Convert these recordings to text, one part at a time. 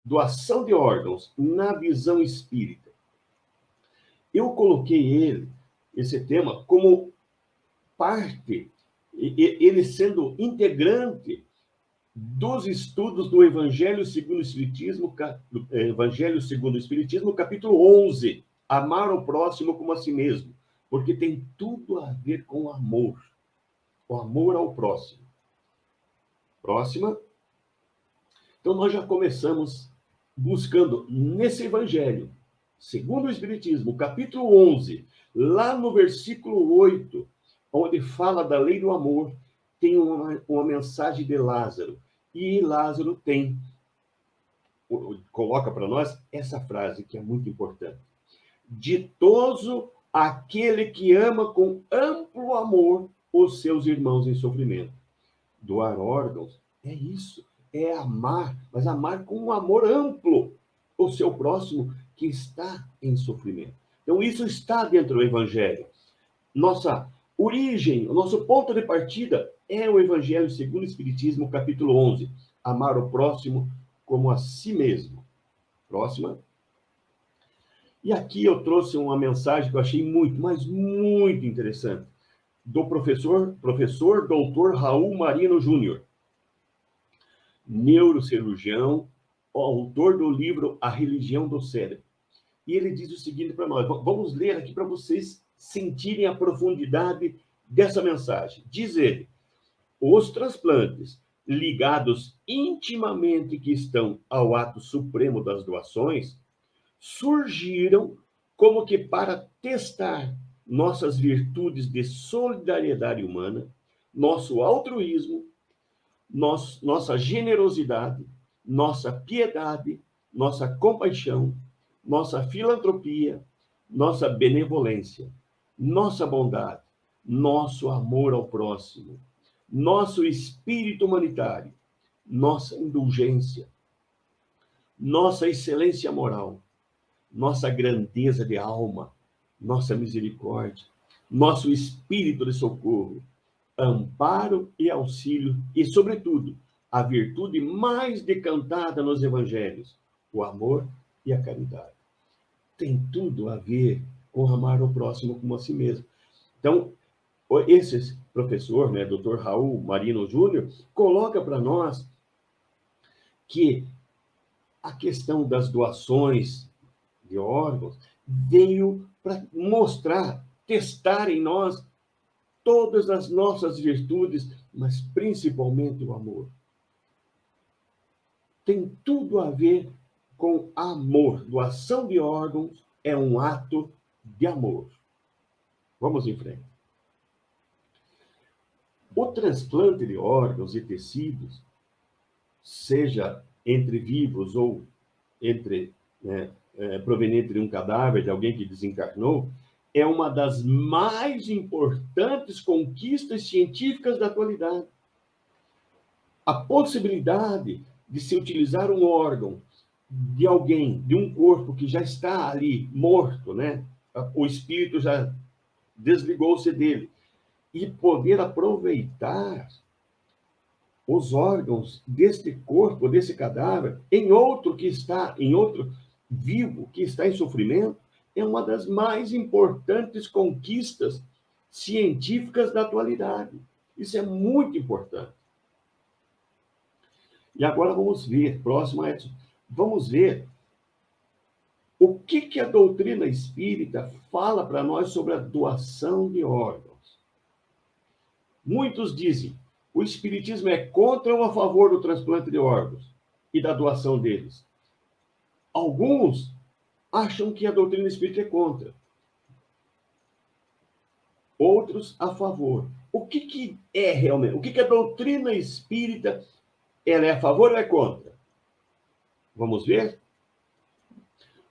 doação de órgãos na visão espírita. Eu coloquei esse tema, como parte, ele sendo integrante dos estudos do Evangelho segundo o Espiritismo, capítulo 11, amar o próximo como a si mesmo, porque tem tudo a ver com o amor ao próximo. Próxima. Então, nós já começamos buscando nesse Evangelho, segundo o Espiritismo, capítulo 11, lá no versículo 8, onde fala da lei do amor, tem uma mensagem de Lázaro. E Lázaro coloca para nós essa frase que é muito importante. Ditoso aquele que ama com amplo amor os seus irmãos em sofrimento. Doar órgãos é isso, é amar, mas amar com um amor amplo o seu próximo que está em sofrimento. Então, isso está dentro do Evangelho. Nossa origem, o nosso ponto de partida é o Evangelho segundo o Espiritismo, capítulo 11. Amar o próximo como a si mesmo. Próxima. E aqui eu trouxe uma mensagem que eu achei muito, mas muito interessante, do professor doutor Raul Marino Júnior, neurocirurgião, autor do livro A Religião do Cérebro. E ele diz o seguinte para nós, vamos ler aqui para vocês sentirem a profundidade dessa mensagem. Diz ele, os transplantes ligados intimamente que estão ao ato supremo das doações surgiram como que para testar nossas virtudes de solidariedade humana, nosso altruísmo, nossa generosidade, nossa piedade, nossa compaixão, nossa filantropia, nossa benevolência, nossa bondade, nosso amor ao próximo, nosso espírito humanitário, nossa indulgência, nossa excelência moral, nossa grandeza de alma, nossa misericórdia, nosso espírito de socorro, amparo e auxílio e, sobretudo, a virtude mais decantada nos evangelhos, o amor e a caridade. Tem tudo a ver com amar o próximo como a si mesmo. Então, esse professor, né, Dr. Raul Marino Júnior, coloca para nós que a questão das doações de órgãos veio para mostrar, testar em nós todas as nossas virtudes, mas principalmente o amor. Tem tudo a ver com amor. Doação de órgãos é um ato de amor. Vamos em frente. O transplante de órgãos e tecidos, seja entre vivos ou proveniente de um cadáver, de alguém que desencarnou, é uma das mais importantes conquistas científicas da atualidade. A possibilidade de se utilizar um órgão de alguém, de um corpo que já está ali morto, né? O espírito já desligou-se dele, e poder aproveitar os órgãos deste corpo, desse cadáver, em outro vivo que está em sofrimento, é uma das mais importantes conquistas científicas da atualidade. Isso é muito importante. E agora vamos ver, próximo, Edson, vamos ver o que a doutrina espírita fala para nós sobre a doação de órgãos. Muitos dizem, o espiritismo é contra ou a favor do transplante de órgãos e da doação deles. Alguns acham que a doutrina espírita é contra. Outros a favor. O que é realmente? O que a doutrina espírita ela é a favor ou é contra? Vamos ver?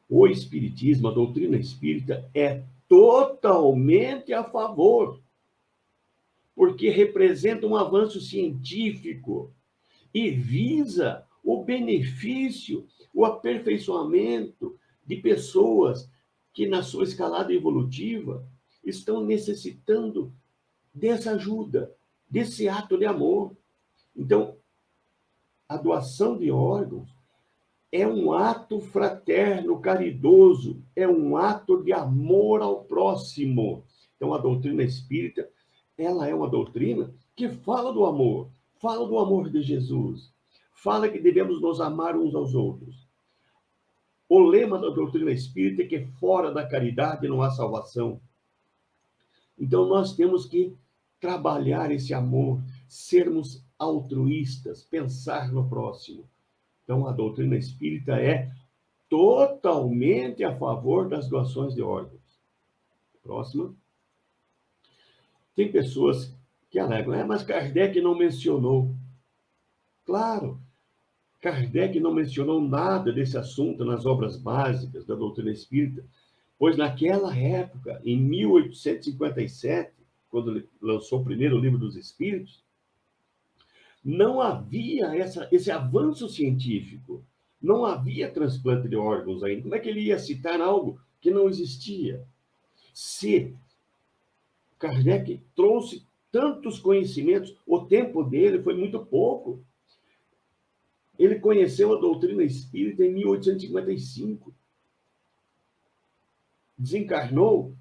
O espiritismo, a doutrina espírita é totalmente a favor, porque representa um avanço científico e visa o benefício, o aperfeiçoamento de pessoas que, na sua escalada evolutiva, estão necessitando dessa ajuda, desse ato de amor. Então, a doação de órgãos é um ato fraterno, caridoso, é um ato de amor ao próximo. Então, a doutrina espírita, ela é uma doutrina que fala do amor de Jesus, fala que devemos nos amar uns aos outros. O lema da doutrina espírita é que fora da caridade não há salvação. Então, nós temos que trabalhar esse amor, sermos altruístas, pensar no próximo. Então, a doutrina espírita é totalmente a favor das doações de órgãos. Próxima. Tem pessoas que alegam, mas Kardec não mencionou. Claro, Kardec não mencionou nada desse assunto nas obras básicas da doutrina espírita, pois naquela época, em 1857, quando ele lançou o primeiro livro dos Espíritos, não havia esse avanço científico. Não havia transplante de órgãos ainda. Como é que ele ia citar algo que não existia? Se Kardec trouxe tantos conhecimentos, o tempo dele foi muito pouco. Ele conheceu a doutrina espírita em 1855. Desencarnou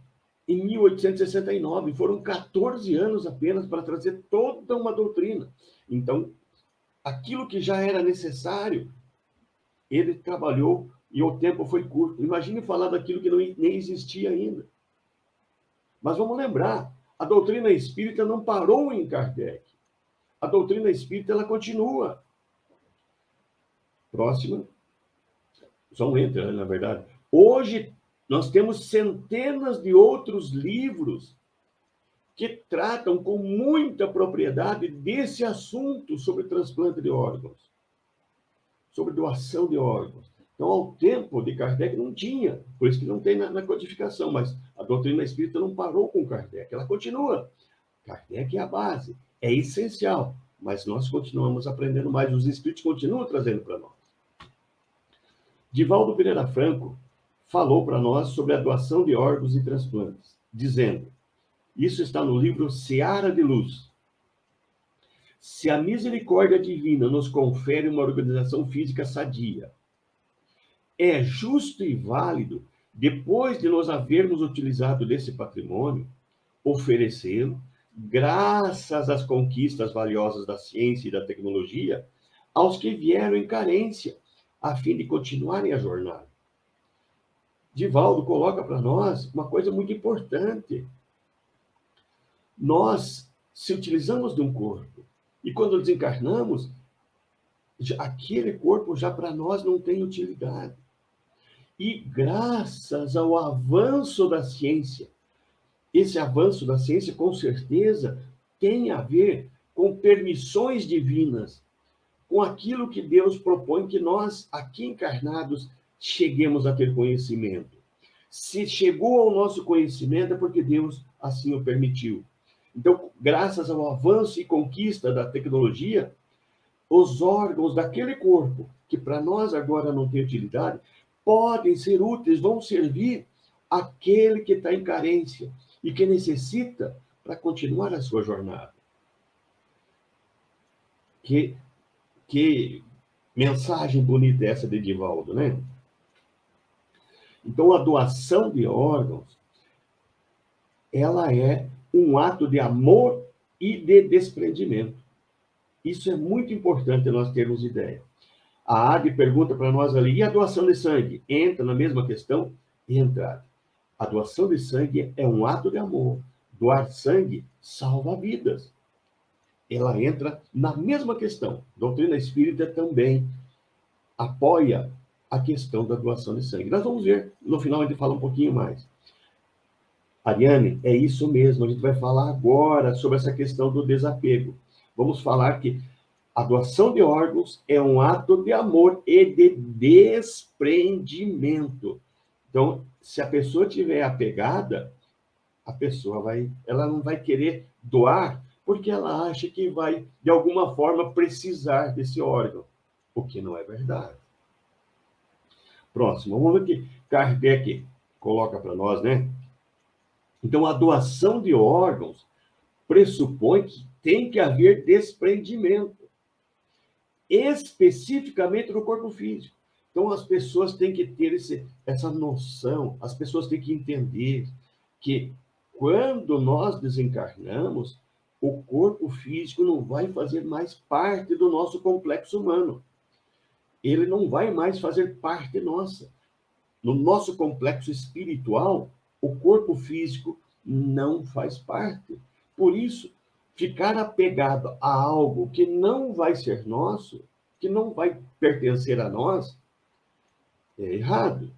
em 1869. Foram 14 anos apenas para trazer toda uma doutrina. Então, aquilo que já era necessário, ele trabalhou e o tempo foi curto. Imagine falar daquilo que nem existia ainda. Mas vamos lembrar, a doutrina espírita não parou em Kardec. A doutrina espírita, ela continua. Próxima. Só um entra, na verdade. Hoje, nós temos centenas de outros livros que tratam com muita propriedade desse assunto sobre transplante de órgãos, sobre doação de órgãos. Então, ao tempo de Kardec não tinha, por isso que não tem na codificação, mas a doutrina espírita não parou com Kardec, ela continua. Kardec é a base, é essencial, mas nós continuamos aprendendo mais, os espíritos continuam trazendo para nós. Divaldo Pereira Franco falou para nós sobre a doação de órgãos e transplantes, dizendo, isso está no livro Seara de Luz. Se a misericórdia divina nos confere uma organização física sadia, é justo e válido, depois de nós havermos utilizado desse patrimônio, oferecê-lo, graças às conquistas valiosas da ciência e da tecnologia, aos que vieram em carência, a fim de continuarem a jornada. Divaldo coloca para nós uma coisa muito importante. Nós, se utilizamos de um corpo, e quando desencarnamos, aquele corpo já para nós não tem utilidade. E graças ao avanço da ciência, esse avanço da ciência, com certeza, tem a ver com permissões divinas, com aquilo que Deus propõe que nós, aqui encarnados, cheguemos a ter conhecimento. Se chegou ao nosso conhecimento, é porque Deus assim o permitiu. Então, graças ao avanço e conquista da tecnologia, os órgãos daquele corpo, que para nós agora não tem utilidade, podem ser úteis, vão servir àquele que está em carência e que necessita para continuar a sua jornada. Que mensagem bonita essa de Divaldo, né? Então, a doação de órgãos, ela é um ato de amor e de desprendimento. Isso é muito importante nós termos ideia. A AD pergunta para nós ali, e a doação de sangue? Entra na mesma questão? Entra. A doação de sangue é um ato de amor. Doar sangue salva vidas. Ela entra na mesma questão. A doutrina espírita também apoia a questão da doação de sangue. Nós vamos ver, no final a gente fala um pouquinho mais. Ariane, é isso mesmo, a gente vai falar agora sobre essa questão do desapego. Vamos falar que a doação de órgãos é um ato de amor e de desprendimento. Então, se a pessoa estiver apegada, ela não vai querer doar porque ela acha que vai, de alguma forma, precisar desse órgão, o que não é verdade. Próximo, vamos ver o que Kardec coloca para nós, né? Então, a doação de órgãos pressupõe que tem que haver desprendimento, especificamente do corpo físico. Então, as pessoas têm que ter essa noção, as pessoas têm que entender que quando nós desencarnamos, o corpo físico não vai fazer mais parte do nosso complexo humano. Ele não vai mais fazer parte nossa. No nosso complexo espiritual, o corpo físico não faz parte. Por isso, ficar apegado a algo que não vai ser nosso, que não vai pertencer a nós, é errado.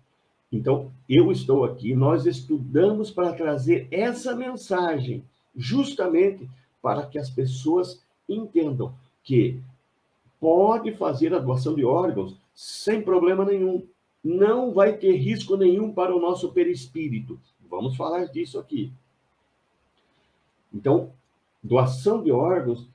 Então, eu estou aqui, nós estudamos para trazer essa mensagem, justamente para que as pessoas entendam que pode fazer a doação de órgãos sem problema nenhum. Não vai ter risco nenhum para o nosso perispírito. Vamos falar disso aqui. Então, doação de órgãos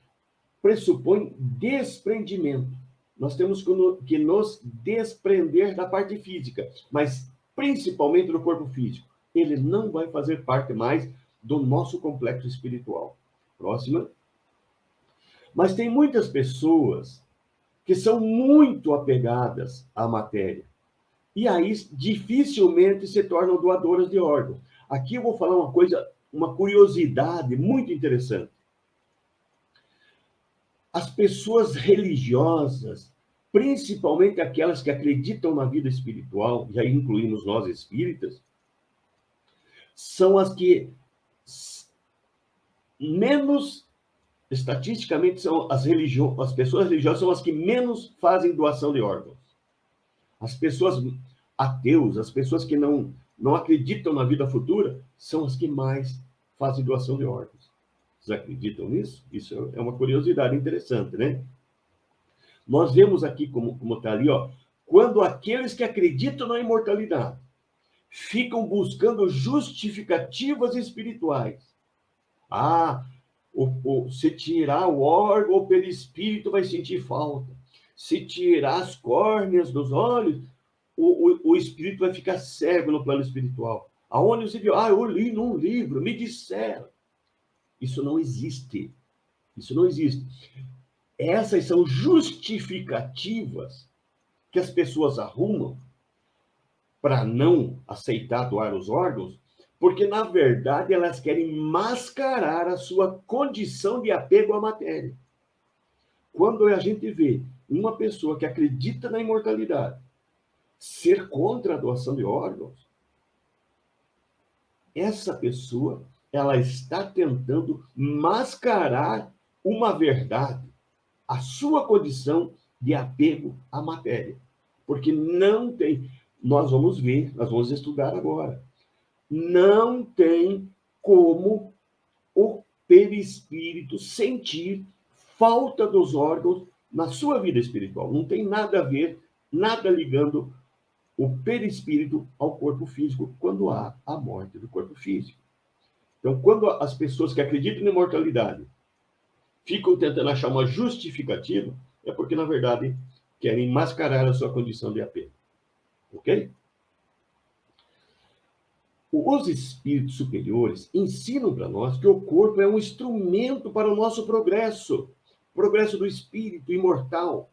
pressupõe desprendimento. Nós temos que nos desprender da parte física, mas principalmente do corpo físico. Ele não vai fazer parte mais do nosso complexo espiritual. Próxima. Mas tem muitas pessoas que são muito apegadas à matéria. E aí dificilmente se tornam doadoras de órgãos. Aqui eu vou falar uma coisa, uma curiosidade muito interessante. As pessoas religiosas, principalmente aquelas que acreditam na vida espiritual, e aí incluímos nós espíritas, são as que menos, estatisticamente, são as pessoas religiosas são as que menos fazem doação de órgãos. As pessoas ateus, as pessoas que não acreditam na vida futura, são as que mais fazem doação de órgãos. Vocês acreditam nisso? Isso é uma curiosidade interessante, né? Nós vemos aqui, como está ali, ó, quando aqueles que acreditam na imortalidade ficam buscando justificativas espirituais. Se tirar o órgão, o perispírito vai sentir falta. Se tirar as córneas dos olhos, o espírito vai ficar cego no plano espiritual. Aonde você viu? Eu li num livro, me disseram. Isso não existe. Isso não existe. Essas são justificativas que as pessoas arrumam para não aceitar doar os órgãos, porque, na verdade, elas querem mascarar a sua condição de apego à matéria. Quando a gente vê uma pessoa que acredita na imortalidade ser contra a doação de órgãos, essa pessoa ela está tentando mascarar uma verdade, a sua condição de apego à matéria. Porque não tem, nós vamos ver, nós vamos estudar agora, não tem como o perispírito sentir falta dos órgãos na sua vida espiritual. Não tem nada a ver, nada ligando o perispírito ao corpo físico quando há a morte do corpo físico. Então, quando as pessoas que acreditam na imortalidade ficam tentando achar uma justificativa, é porque, na verdade, querem mascarar a sua condição de apego. Ok? Os espíritos superiores ensinam para nós que o corpo é um instrumento para o nosso progresso do espírito imortal,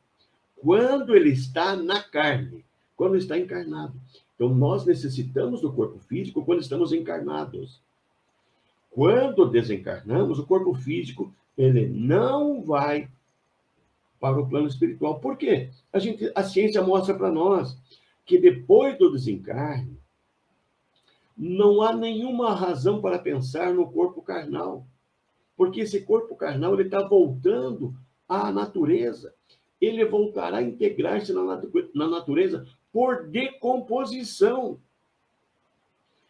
quando ele está na carne, quando está encarnado. Então, nós necessitamos do corpo físico quando estamos encarnados. Quando desencarnamos, o corpo físico ele não vai para o plano espiritual. Por quê? A ciência mostra para nós que depois do desencarne, não há nenhuma razão para pensar no corpo carnal. Porque esse corpo carnal ele está voltando à natureza. Ele voltará a integrar-se na natureza por decomposição.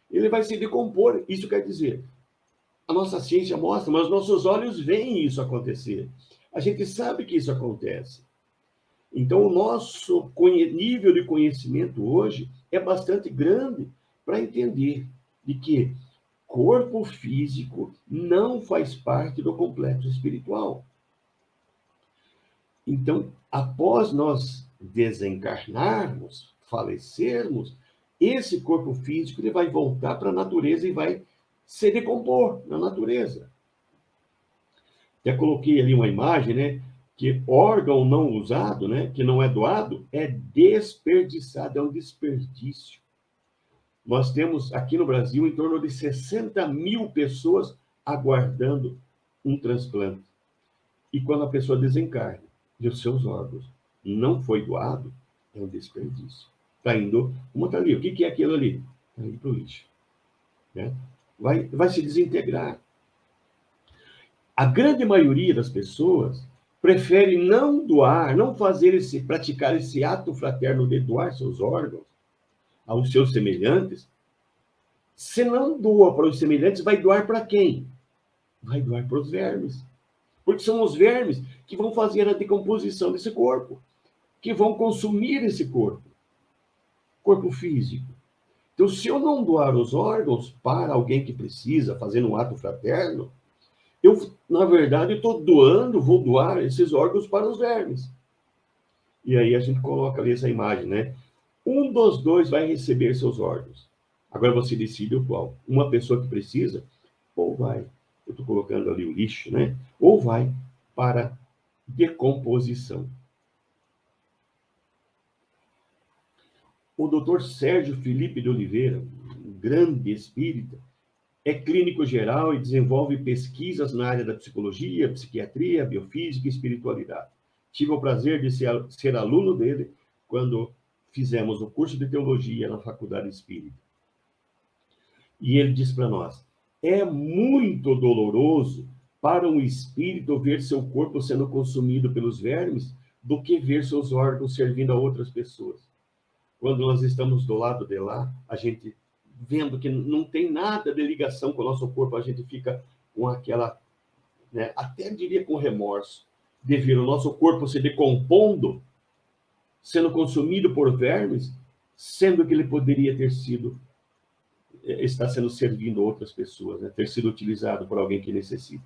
Ele vai se decompor. Isso quer dizer, a nossa ciência mostra, mas nossos olhos veem isso acontecer. A gente sabe que isso acontece. Então, o nosso nível de conhecimento hoje é bastante grande para entender de que corpo físico não faz parte do complexo espiritual. Então, após nós desencarnarmos, falecermos, esse corpo físico ele vai voltar para a natureza e vai se decompor na natureza. Já coloquei ali uma imagem, né? que órgão não usado, né, que não é doado, é desperdiçado, é um desperdício. Nós temos aqui no Brasil em torno de 60 mil pessoas aguardando um transplante. E quando a pessoa desencarna e os seus órgãos não foi doado, é um desperdício. Está indo, como está ali, o que é aquilo ali? Está indo para o lixo. Né? Vai se desintegrar. A grande maioria das pessoas prefere não doar, não praticar esse ato fraterno de doar seus órgãos aos seus semelhantes. Se não doa para os semelhantes, vai doar para quem? Vai doar para os vermes. Porque são os vermes que vão fazer a decomposição desse corpo, que vão consumir esse corpo físico. Então, se eu não doar os órgãos para alguém que precisa, fazendo um ato fraterno, eu, na verdade, vou doar esses órgãos para os vermes. E aí a gente coloca ali essa imagem, né? Um dos dois vai receber seus órgãos. Agora você decide o qual. Uma pessoa que precisa, ou vai, eu estou colocando ali o lixo, né? Ou vai para decomposição. O doutor Sérgio Felipe de Oliveira, um grande espírita, é clínico geral e desenvolve pesquisas na área da psicologia, psiquiatria, biofísica e espiritualidade. Tive o prazer de ser aluno dele quando fizemos o curso de teologia na Faculdade Espírita. E ele diz para nós: é muito doloroso para um espírito ver seu corpo sendo consumido pelos vermes do que ver seus órgãos servindo a outras pessoas. Quando nós estamos do lado de lá, a gente vendo que não tem nada de ligação com o nosso corpo, a gente fica com aquela, né, até diria com remorso, de ver o nosso corpo se decompondo, sendo consumido por vermes, sendo que ele poderia estar sendo servindo a outras pessoas, né, ter sido utilizado por alguém que necessita.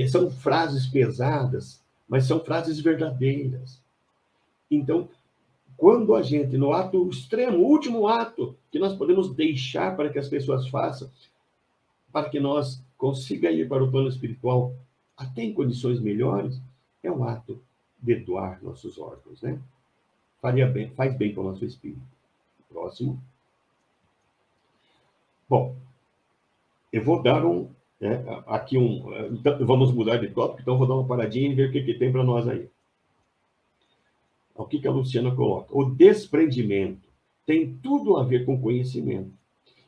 São frases pesadas, mas são frases verdadeiras. Então, quando a gente, no ato extremo, o último ato que nós podemos deixar para que as pessoas façam, para que nós consigamos ir para o plano espiritual até em condições melhores, é o ato de doar nossos órgãos, né? Faz bem para o nosso espírito. Próximo. Bom, eu vou dar então, vamos mudar de tópico, então vou dar uma paradinha e ver o que tem para nós aí. O que a Luciana coloca? O desprendimento tem tudo a ver com conhecimento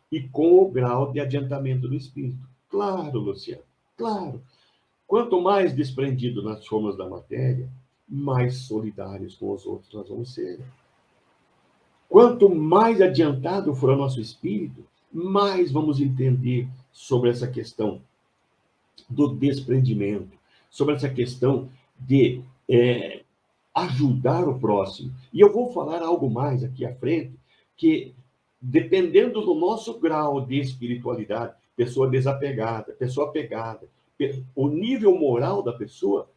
e com o grau de adiantamento do espírito. Claro, Luciana, claro. Quanto mais desprendido nós formos da matéria, mais solidários com os outros nós vamos ser. Quanto mais adiantado for o nosso espírito, mais vamos entender sobre essa questão do desprendimento, sobre essa questão de ajudar o próximo. E eu vou falar algo mais aqui à frente, que dependendo do nosso grau de espiritualidade, pessoa desapegada, pessoa apegada, o nível moral da pessoa,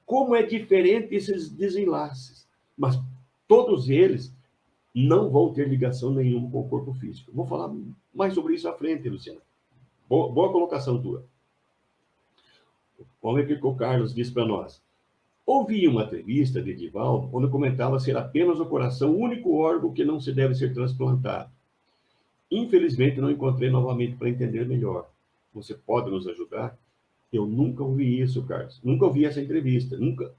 como é diferente esses desenlaces. Mas todos eles não vão ter ligação nenhuma com o corpo físico. Vou falar mais sobre isso à frente, Luciana. Boa colocação tua. Vamos ver o que o Carlos diz para nós. Ouvi uma entrevista de Edivaldo, onde comentava ser apenas o coração o único órgão que não se deve ser transplantado. Infelizmente, não encontrei novamente para entender melhor. Você pode nos ajudar? Eu nunca ouvi isso, Carlos. Nunca ouvi essa entrevista. Nunca.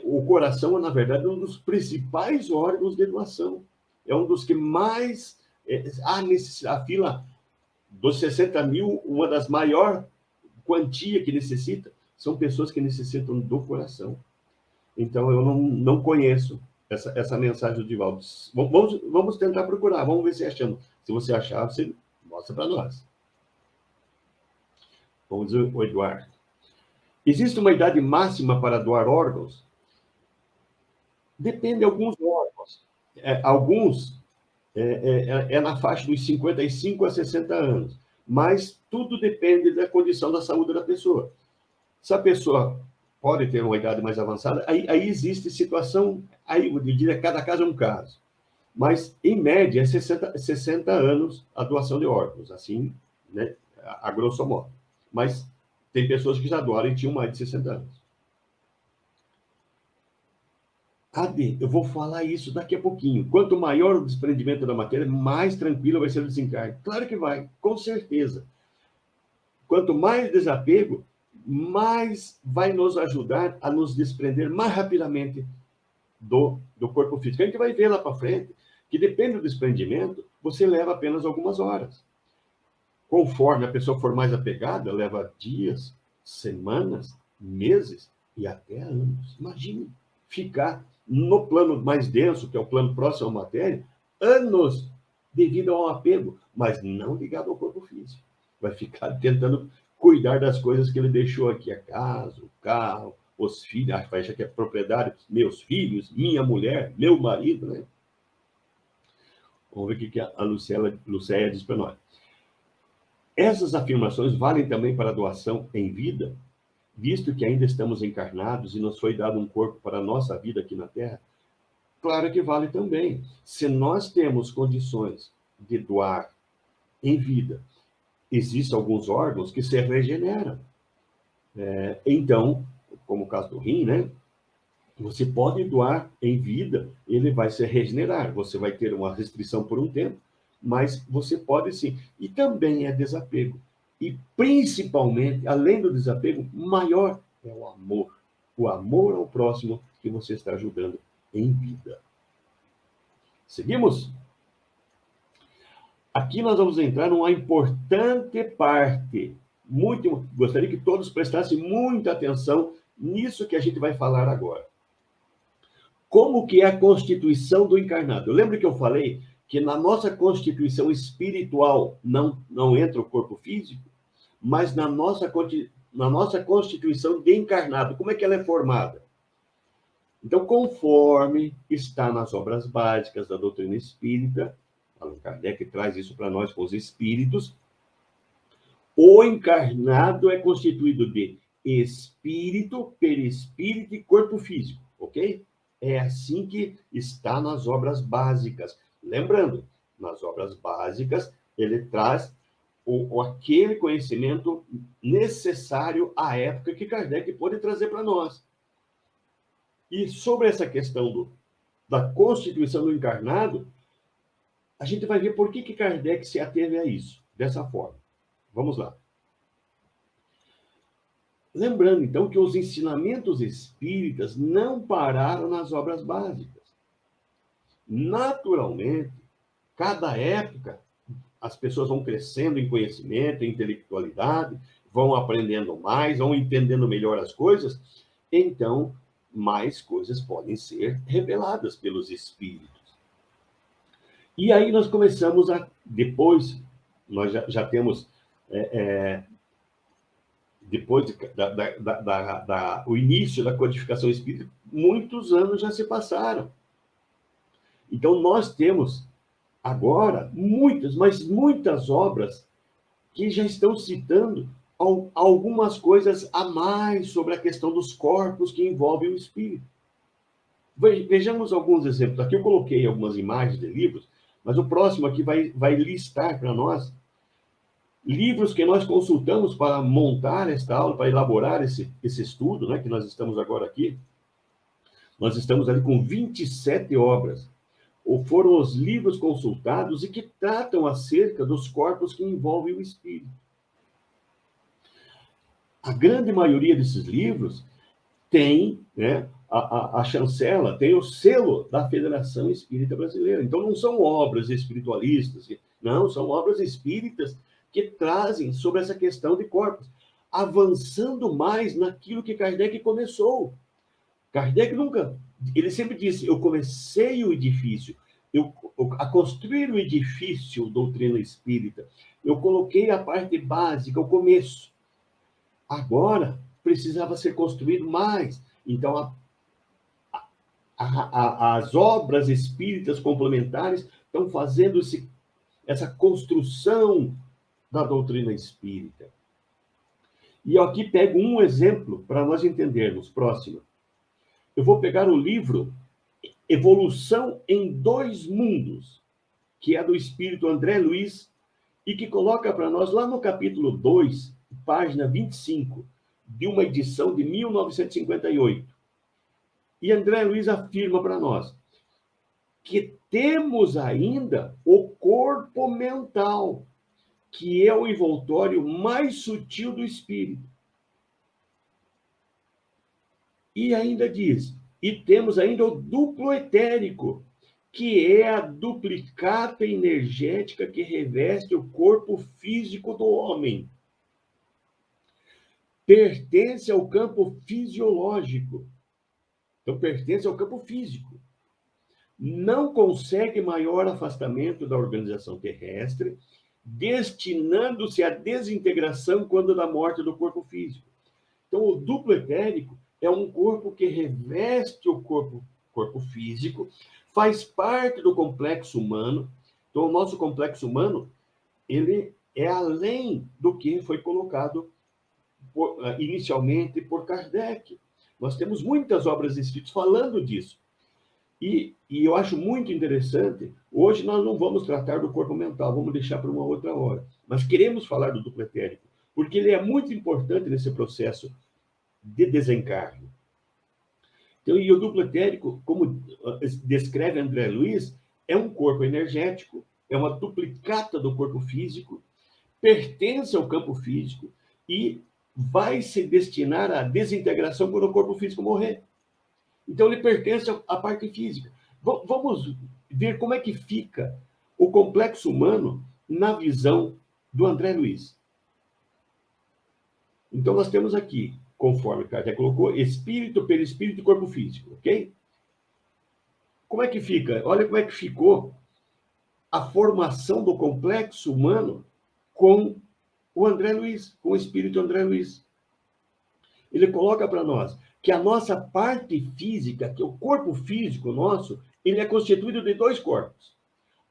O coração, na verdade, é um dos principais órgãos de doação. É um dos que mais... a fila dos 60 mil, uma das maiores quantia que necessita, são pessoas que necessitam do coração. Então, eu não conheço essa mensagem do Divaldo. Vamos tentar procurar, vamos ver se achamos. Se você achar, você mostra para nós. Vamos dizer o Eduardo. Existe uma idade máxima para doar órgãos? Depende de alguns órgãos. Alguns na faixa dos 55 a 60 anos. Mas tudo depende da condição da saúde da pessoa. Se a pessoa pode ter uma idade mais avançada, aí existe situação, aí eu diria que cada caso é um caso. Mas, em média, é 60 anos a doação de órgãos, assim, né, a grosso modo. Mas tem pessoas que já doaram e tinham mais de 60 anos. Ade, eu vou falar isso daqui a pouquinho. Quanto maior o desprendimento da matéria, mais tranquilo vai ser o desencarne. Claro que vai, com certeza. Quanto mais desapego, mais vai nos ajudar a nos desprender mais rapidamente do corpo físico. A gente vai ver lá para frente que, depende do desprendimento, você leva apenas algumas horas. Conforme a pessoa for mais apegada, leva dias, semanas, meses e até anos. Imagine ficar no plano mais denso, que é o plano próximo à matéria, anos devido ao apego, mas não ligado ao corpo físico. Vai ficar tentando cuidar das coisas que ele deixou aqui, a casa, o carro, os filhos, acha que é propriedade, meus filhos, minha mulher, meu marido, né? Vamos ver o que a Lucéia diz para nós. Essas afirmações valem também para a doação em vida, visto que ainda estamos encarnados e nos foi dado um corpo para a nossa vida aqui na Terra? Claro que vale também. Se nós temos condições de doar em vida, existem alguns órgãos que se regeneram. Então, como o caso do rim, né? Você pode doar em vida, ele vai se regenerar. Você vai ter uma restrição por um tempo, mas você pode sim. E também é desapego. E principalmente, além do desapego, maior é o amor. O amor ao próximo que você está ajudando em vida. Seguimos? Aqui nós vamos entrar numa importante parte. Gostaria que todos prestassem muita atenção nisso que a gente vai falar agora. Como que é a constituição do encarnado? Lembra que eu falei que na nossa constituição espiritual não entra o corpo físico, mas na nossa constituição de encarnado, como é que ela é formada? Então, conforme está nas obras básicas da doutrina espírita, Allan Kardec traz isso para nós com os espíritos, o encarnado é constituído de espírito, perispírito e corpo físico, ok? É assim que está nas obras básicas. Lembrando, nas obras básicas, ele traz aquele conhecimento necessário à época que Kardec pôde trazer para nós. E sobre essa questão da constituição do encarnado, a gente vai ver por que Kardec se ateve a isso, dessa forma. Vamos lá. Lembrando, então, que os ensinamentos espíritas não pararam nas obras básicas. Naturalmente, cada época, as pessoas vão crescendo em conhecimento, em intelectualidade, vão aprendendo mais, vão entendendo melhor as coisas, então, mais coisas podem ser reveladas pelos espíritos. E aí nós começamos depois, nós já temos... depois o início da codificação espírita, muitos anos já se passaram. Então, nós temos agora muitas obras que já estão citando algumas coisas a mais sobre a questão dos corpos que envolvem o espírito. Vejamos alguns exemplos. Aqui eu coloquei algumas imagens de livros, mas o próximo aqui vai listar para nós livros que nós consultamos para montar esta aula, para elaborar esse estudo, né, que nós estamos agora aqui. Nós estamos ali com 27 obras. Ou foram os livros consultados e que tratam acerca dos corpos que envolvem o espírito. A grande maioria desses livros tem, né, a chancela, tem o selo da Federação Espírita Brasileira. Então, não são obras espiritualistas, não, são obras espíritas que trazem sobre essa questão de corpos, avançando mais naquilo que Kardec começou. Kardec ele sempre disse, eu comecei o edifício, a construir o edifício doutrina espírita, eu coloquei a parte básica, o começo. Agora, precisava ser construído mais. Então, as obras espíritas complementares estão fazendo essa construção da doutrina espírita. E eu aqui pego um exemplo para nós entendermos. Próximo. Eu vou pegar o livro Evolução em Dois Mundos, que é do espírito André Luiz, e que coloca para nós lá no capítulo 2, página 25, de uma edição de 1958. E André Luiz afirma para nós que temos ainda o corpo mental, que é o envoltório mais sutil do espírito. E ainda diz, e temos ainda o duplo etérico, que é a duplicata energética que reveste o corpo físico do homem. Pertence ao campo fisiológico. Então, pertence ao campo físico. Não consegue maior afastamento da organização terrestre, destinando-se à desintegração quando da morte do corpo físico. Então, o duplo etérico é um corpo que reveste o corpo físico, faz parte do complexo humano. Então, o nosso complexo humano, ele é além do que foi colocado inicialmente por Kardec. Nós temos muitas obras escritas falando disso. E eu acho muito interessante, hoje nós não vamos tratar do corpo mental, vamos deixar para uma outra hora. Mas queremos falar do duplo etérico, porque ele é muito importante nesse processo de desencarne. Então, e o duplo etérico, como descreve André Luiz, é um corpo energético, é uma duplicata do corpo físico, pertence ao campo físico e vai se destinar à desintegração quando o corpo físico morrer. Então, ele pertence à parte física. Vamos ver como é que fica o complexo humano na visão do André Luiz. Então, nós temos aqui, conforme Kardec colocou, espírito, perispírito e corpo físico, ok? Como é que fica? Olha como é que ficou a formação do complexo humano com o André Luiz, com o espírito André Luiz. Ele coloca para nós que a nossa parte física, que é o corpo físico nosso, ele é constituído de dois corpos.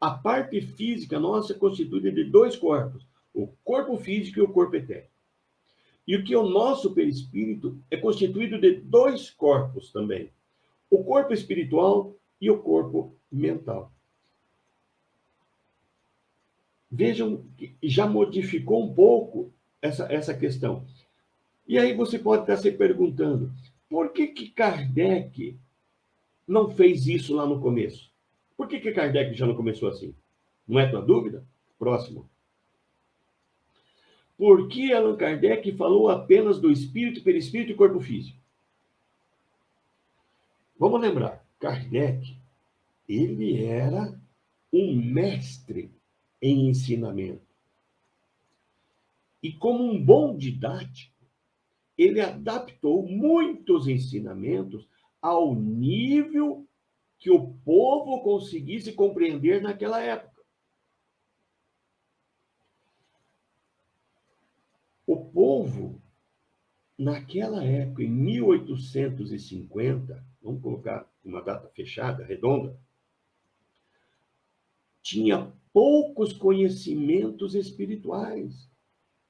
A parte física nossa é constituída de dois corpos, o corpo físico e o corpo etérico. E o que é o nosso perispírito é constituído de dois corpos também, o corpo espiritual e o corpo mental. Vejam que já modificou um pouco essa questão. E aí você pode estar se perguntando, por que Kardec não fez isso lá no começo? Por que Kardec já não começou assim? Não é tua dúvida? Próximo. Por que Allan Kardec falou apenas do espírito, perispírito e corpo físico? Vamos lembrar, Kardec, ele era um mestre em ensinamento. E como um bom didático, ele adaptou muitos ensinamentos ao nível que o povo conseguisse compreender naquela época. O povo, naquela época, em 1850, vamos colocar uma data fechada, redonda, tinha poucos conhecimentos espirituais,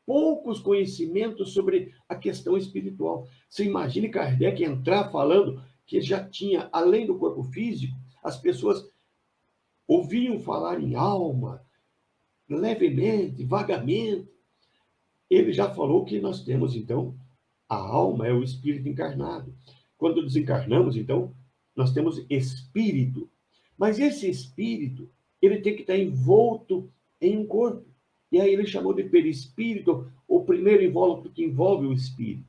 poucos conhecimentos sobre a questão espiritual. Você imagine Kardec entrar falando que já tinha, além do corpo físico, as pessoas ouviam falar em alma, levemente, vagamente. Ele já falou que nós temos, então, a alma é o espírito encarnado. Quando desencarnamos, então, nós temos espírito. Mas esse espírito, ele tem que estar envolto em um corpo. E aí ele chamou de perispírito, o primeiro invólucro que envolve o espírito.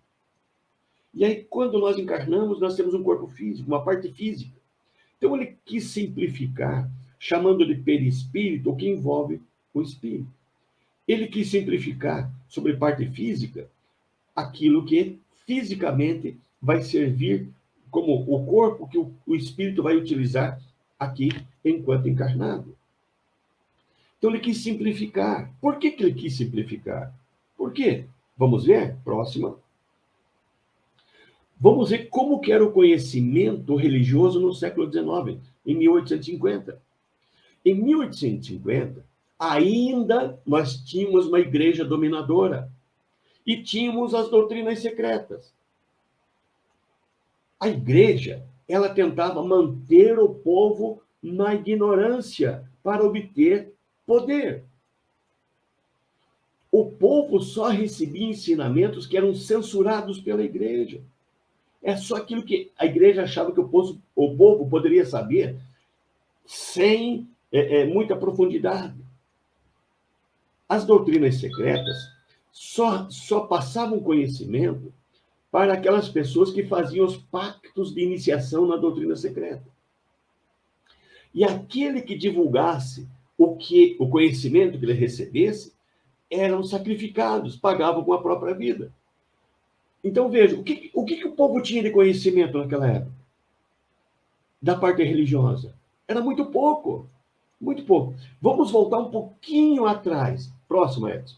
E aí, quando nós encarnamos, nós temos um corpo físico, uma parte física. Então, ele quis simplificar, chamando de perispírito o que envolve o espírito. Ele quis simplificar sobre parte física aquilo que fisicamente vai servir como o corpo que o espírito vai utilizar aqui enquanto encarnado. Então, ele quis simplificar. Por que ele quis simplificar? Por quê? Vamos ver? Próxima. Vamos ver como que era o conhecimento religioso no século XIX, em 1850. Em 1850, ainda nós tínhamos uma igreja dominadora e tínhamos as doutrinas secretas. A igreja, ela tentava manter o povo na ignorância para obter poder. O povo só recebia ensinamentos que eram censurados pela igreja. É só aquilo que a igreja achava que o povo poderia saber sem muita profundidade. As doutrinas secretas só passavam conhecimento para aquelas pessoas que faziam os pactos de iniciação na doutrina secreta. E aquele que divulgasse o conhecimento que ele recebesse, eram sacrificados, pagavam com a própria vida. Então, veja, o que o povo tinha de conhecimento naquela época? Da parte religiosa? Era muito pouco. Muito pouco. Vamos voltar um pouquinho atrás. Próximo, Edson.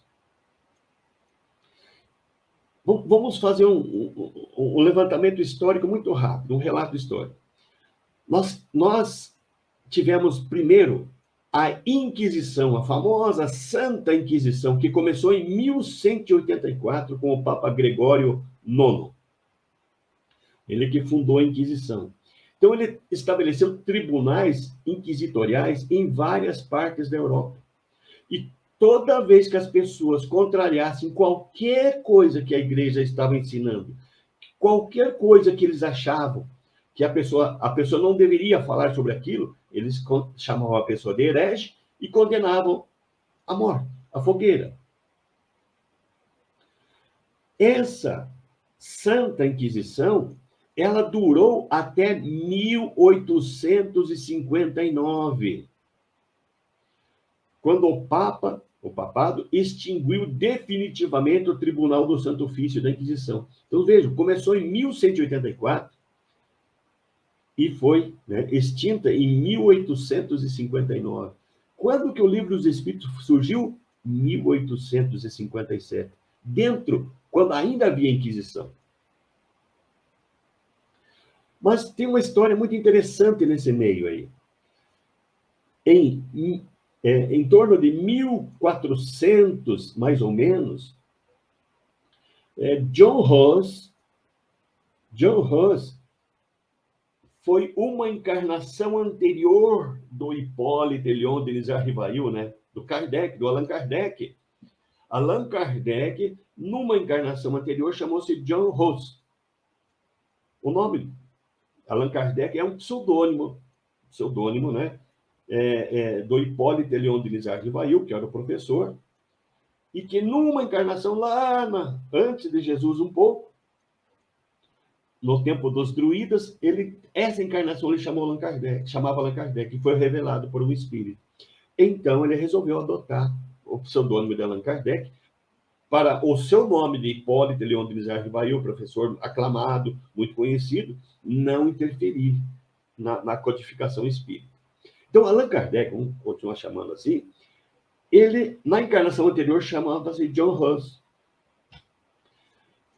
Vamos fazer um levantamento histórico muito rápido, um relato histórico. Nós tivemos primeiro a Inquisição, a famosa Santa Inquisição, que começou em 1184 com o Papa Gregório IX. Ele que fundou a Inquisição. Então, ele estabeleceu tribunais inquisitoriais em várias partes da Europa. E toda vez que as pessoas contrariassem qualquer coisa que a igreja estava ensinando, qualquer coisa que eles achavam que a pessoa não deveria falar sobre aquilo, eles chamavam a pessoa de herege e condenavam à morte, à fogueira. Essa Santa Inquisição, ela durou até 1859, quando o papado extinguiu definitivamente o Tribunal do Santo Ofício da Inquisição. Então, vejam, começou em 1184 e foi extinta em 1859. Quando que o Livro dos Espíritos surgiu? 1857. Quando ainda havia Inquisição. Mas tem uma história muito interessante nesse meio aí. Em torno de 1400, mais ou menos, John Hus foi uma encarnação anterior do Hipólito Léon Denis Rivail, do Kardec, do Allan Kardec. Allan Kardec, numa encarnação anterior, chamou-se John Hus. O nome Allan Kardec é um pseudônimo, do Hipólito Léon Denis Rivail, que era o professor, e que numa encarnação lá antes de Jesus um pouco, no tempo dos druidas, essa encarnação ele chamava Allan Kardec, e foi revelado por um espírito. Então, ele resolveu adotar o pseudônimo de Allan Kardec para o seu nome de Hipólito Léon Denis Rivail, professor aclamado, muito conhecido, não interferir na codificação espírita. Então, Allan Kardec, vamos continuar chamando assim, ele, na encarnação anterior, chamava-se John Hus.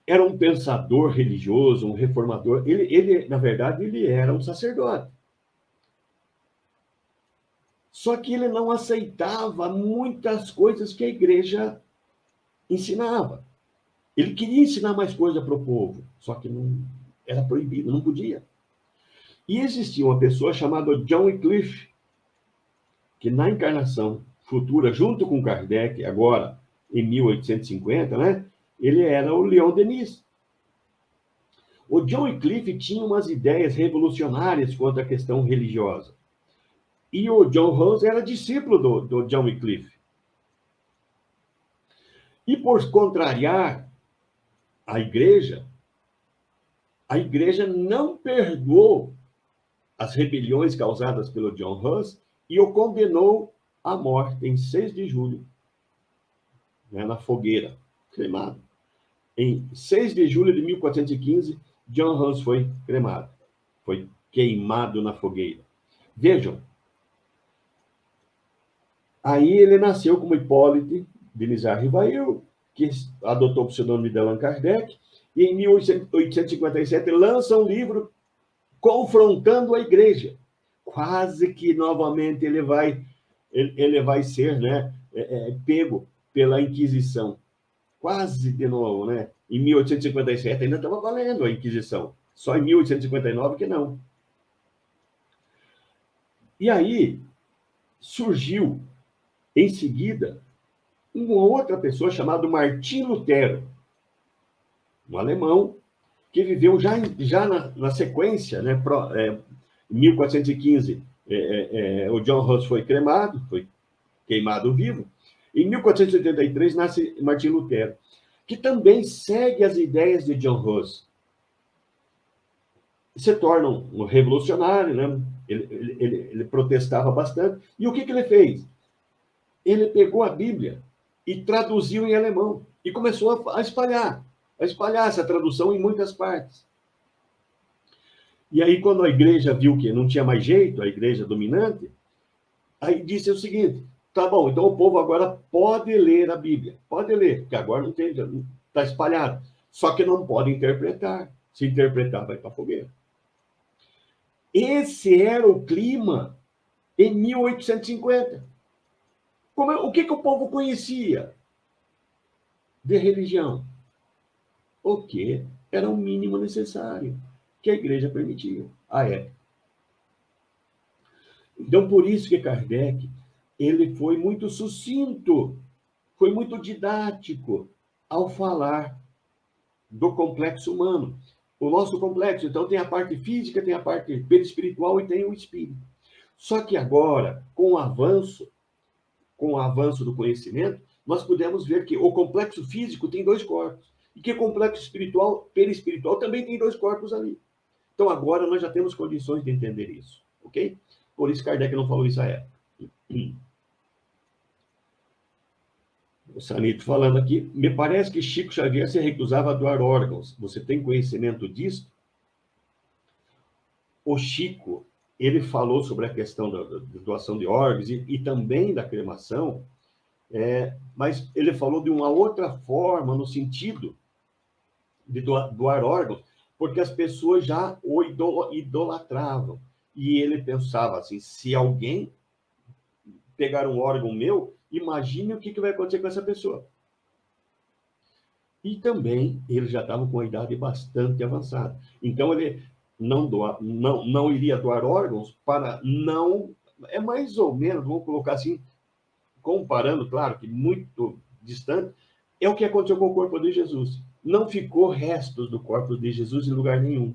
Era um pensador religioso, um reformador. Na verdade, ele era um sacerdote. Só que ele não aceitava muitas coisas que a igreja ensinava. Ele queria ensinar mais coisa para o povo, só que não era proibido, não podia. E existia uma pessoa chamada John Wycliffe, que na encarnação futura, junto com Kardec, agora em 1850, ele era o Léon Denis. O John Wycliffe tinha umas ideias revolucionárias quanto à questão religiosa. E o John Hus era discípulo do John Wycliffe. E por contrariar a igreja não perdoou as rebeliões causadas pelo John Hus e o condenou à morte em 6 de julho, na fogueira, cremado. Em 6 de julho de 1415, John Hus foi cremado, foi queimado na fogueira. Vejam, aí ele nasceu como Hipólito Denis Rivail, que adotou o pseudônimo de Allan Kardec, e em 1857 lança um livro confrontando a igreja. Quase que novamente ele vai ser pego pela Inquisição. Quase de novo, Em 1857 ainda estava valendo a Inquisição. Só em 1859 que não. E aí surgiu, em seguida, uma outra pessoa chamada Martim Lutero, um alemão, que viveu já na sequência, né? Em 1415, o John Hus foi cremado, foi queimado vivo. Em 1483 nasce Martim Lutero, que também segue as ideias de John Hus. Se torna um revolucionário, né? Ele protestava bastante. E o que ele fez? Ele pegou a Bíblia e traduziu em alemão e começou a espalhar essa tradução em muitas partes. E aí, quando a igreja viu que não tinha mais jeito, a igreja dominante, aí disse o seguinte: tá bom, então o povo agora pode ler a Bíblia, pode ler, porque agora não tem, está espalhado. Só que não pode interpretar. Se interpretar, vai para a fogueira. Esse era o clima em 1850. O que o povo conhecia de religião? O que era o mínimo necessário que a igreja permitia à época. Então, por isso que Kardec ele foi muito sucinto, foi muito didático ao falar do complexo humano. O nosso complexo, então, tem a parte física, tem a parte perispiritual e tem o espírito. Só que agora, com o avanço do conhecimento, nós podemos ver que o complexo físico tem 2 corpos e que o complexo espiritual, perispiritual, também tem 2 corpos ali. Então, agora nós já temos condições de entender isso, ok? Por isso Kardec não falou isso à época. O Sanito falando aqui, me parece que Chico Xavier se recusava a doar órgãos. Você tem conhecimento disso? O Chico, ele falou sobre a questão da doação de órgãos e também da cremação, mas ele falou de uma outra forma, no sentido de doar órgãos, porque as pessoas já o idolatravam. E ele pensava assim, se alguém pegar um órgão meu, imagine o que vai acontecer com essa pessoa. E também ele já estava com a idade bastante avançada. Então ele não iria doar órgãos para não... É mais ou menos, vamos colocar assim, comparando, claro, que muito distante, é o que aconteceu com o corpo de Jesus. Não ficou restos do corpo de Jesus em lugar nenhum.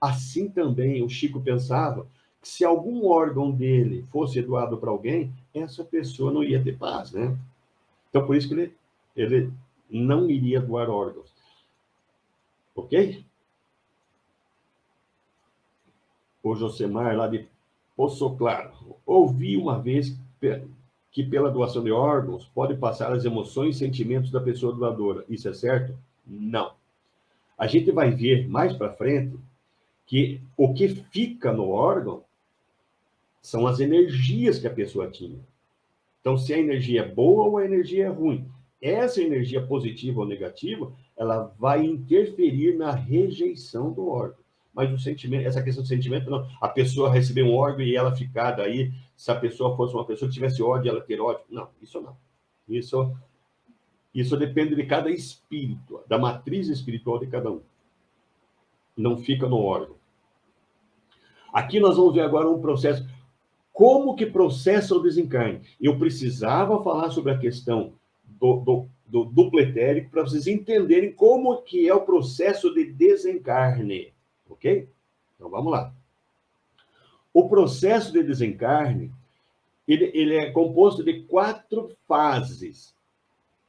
Assim também o Chico pensava que se algum órgão dele fosse doado para alguém, essa pessoa não ia ter paz, né? Então, por isso que ele não iria doar órgãos. Ok? O Josemar, lá de Poço Claro. Ouvi uma vez que pela doação de órgãos pode passar as emoções e sentimentos da pessoa doadora. Isso é certo? Não. A gente vai ver mais para frente que o que fica no órgão são as energias que a pessoa tinha. Então, se a energia é boa ou a energia é ruim. Essa energia positiva ou negativa, ela vai interferir na rejeição do órgão. Mas o sentimento, essa questão do sentimento, não. A pessoa receber um órgão e ela ficar daí, se a pessoa fosse uma pessoa que tivesse ódio, ela ter ódio. Não, isso não. Isso depende de cada espírito, da matriz espiritual de cada um. Não fica no órgão. Aqui nós vamos ver agora um processo. Como que processa o desencarne? Eu precisava falar sobre a questão do duplo etérico para vocês entenderem como que é o processo de desencarne, ok? Então, vamos lá. O processo de desencarne, ele é composto de 4 fases.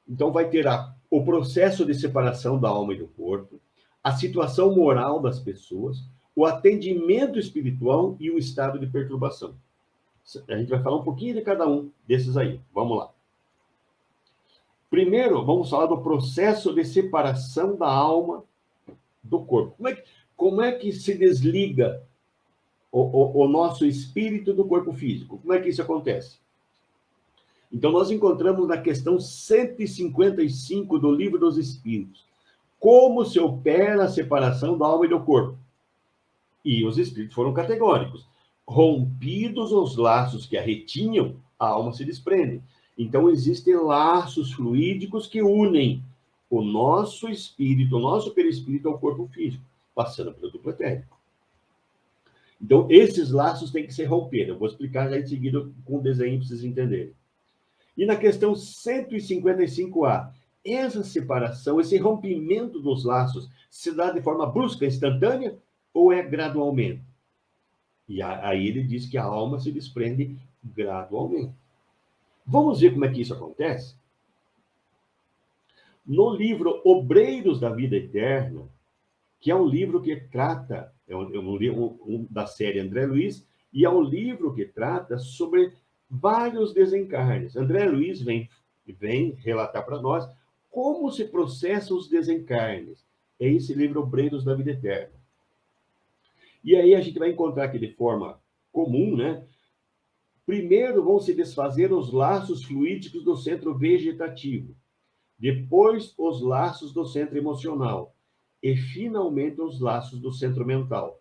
Então, vai ter o processo de separação da alma e do corpo, a situação moral das pessoas, o atendimento espiritual e o estado de perturbação. A gente vai falar um pouquinho de cada um desses aí. Vamos lá. Primeiro, vamos falar do processo de separação da alma do corpo. Como é que se desliga o nosso espírito do corpo físico? Como é que isso acontece? Então, nós encontramos na questão 155 do Livro dos Espíritos. Como se opera a separação da alma e do corpo? E os espíritos foram categóricos. Rompidos os laços que a retinham, a alma se desprende. Então, existem laços fluídicos que unem o nosso espírito, o nosso perispírito ao corpo físico, passando pelo duplo etérico. Então, esses laços têm que ser rompidos. Eu vou explicar já em seguida com o desenho para vocês entenderem. E na questão 155A, essa separação, esse rompimento dos laços, se dá de forma brusca, instantânea, ou é gradualmente? E aí ele diz que a alma se desprende gradualmente. Vamos ver como é que isso acontece? No livro Obreiros da Vida Eterna, que é um livro que trata, é um livro da série André Luiz, e é um livro que trata sobre vários desencarnes. André Luiz vem relatar para nós como se processam os desencarnes. É esse livro Obreiros da Vida Eterna. E aí a gente vai encontrar aqui de forma comum, né? Primeiro vão se desfazer os laços fluídicos do centro vegetativo, depois os laços do centro emocional e, finalmente, os laços do centro mental.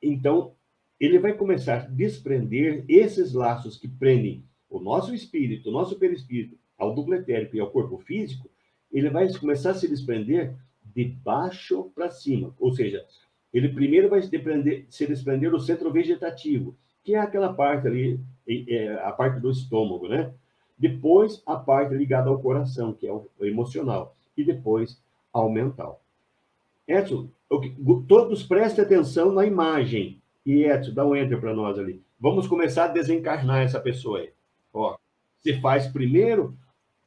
Então, ele vai começar a desprender esses laços que prendem o nosso espírito, o nosso perispírito, ao duplo etérico e ao corpo físico, ele vai começar a se desprender de baixo para cima. Ou seja, ele primeiro vai se desprender do centro vegetativo, que é aquela parte ali, a parte do estômago, né? Depois, a parte ligada ao coração, que é o emocional. E depois, ao mental. Edson, todos prestem atenção na imagem. E Edson, dá um enter para nós ali. Vamos começar a desencarnar essa pessoa aí. Ó, você faz primeiro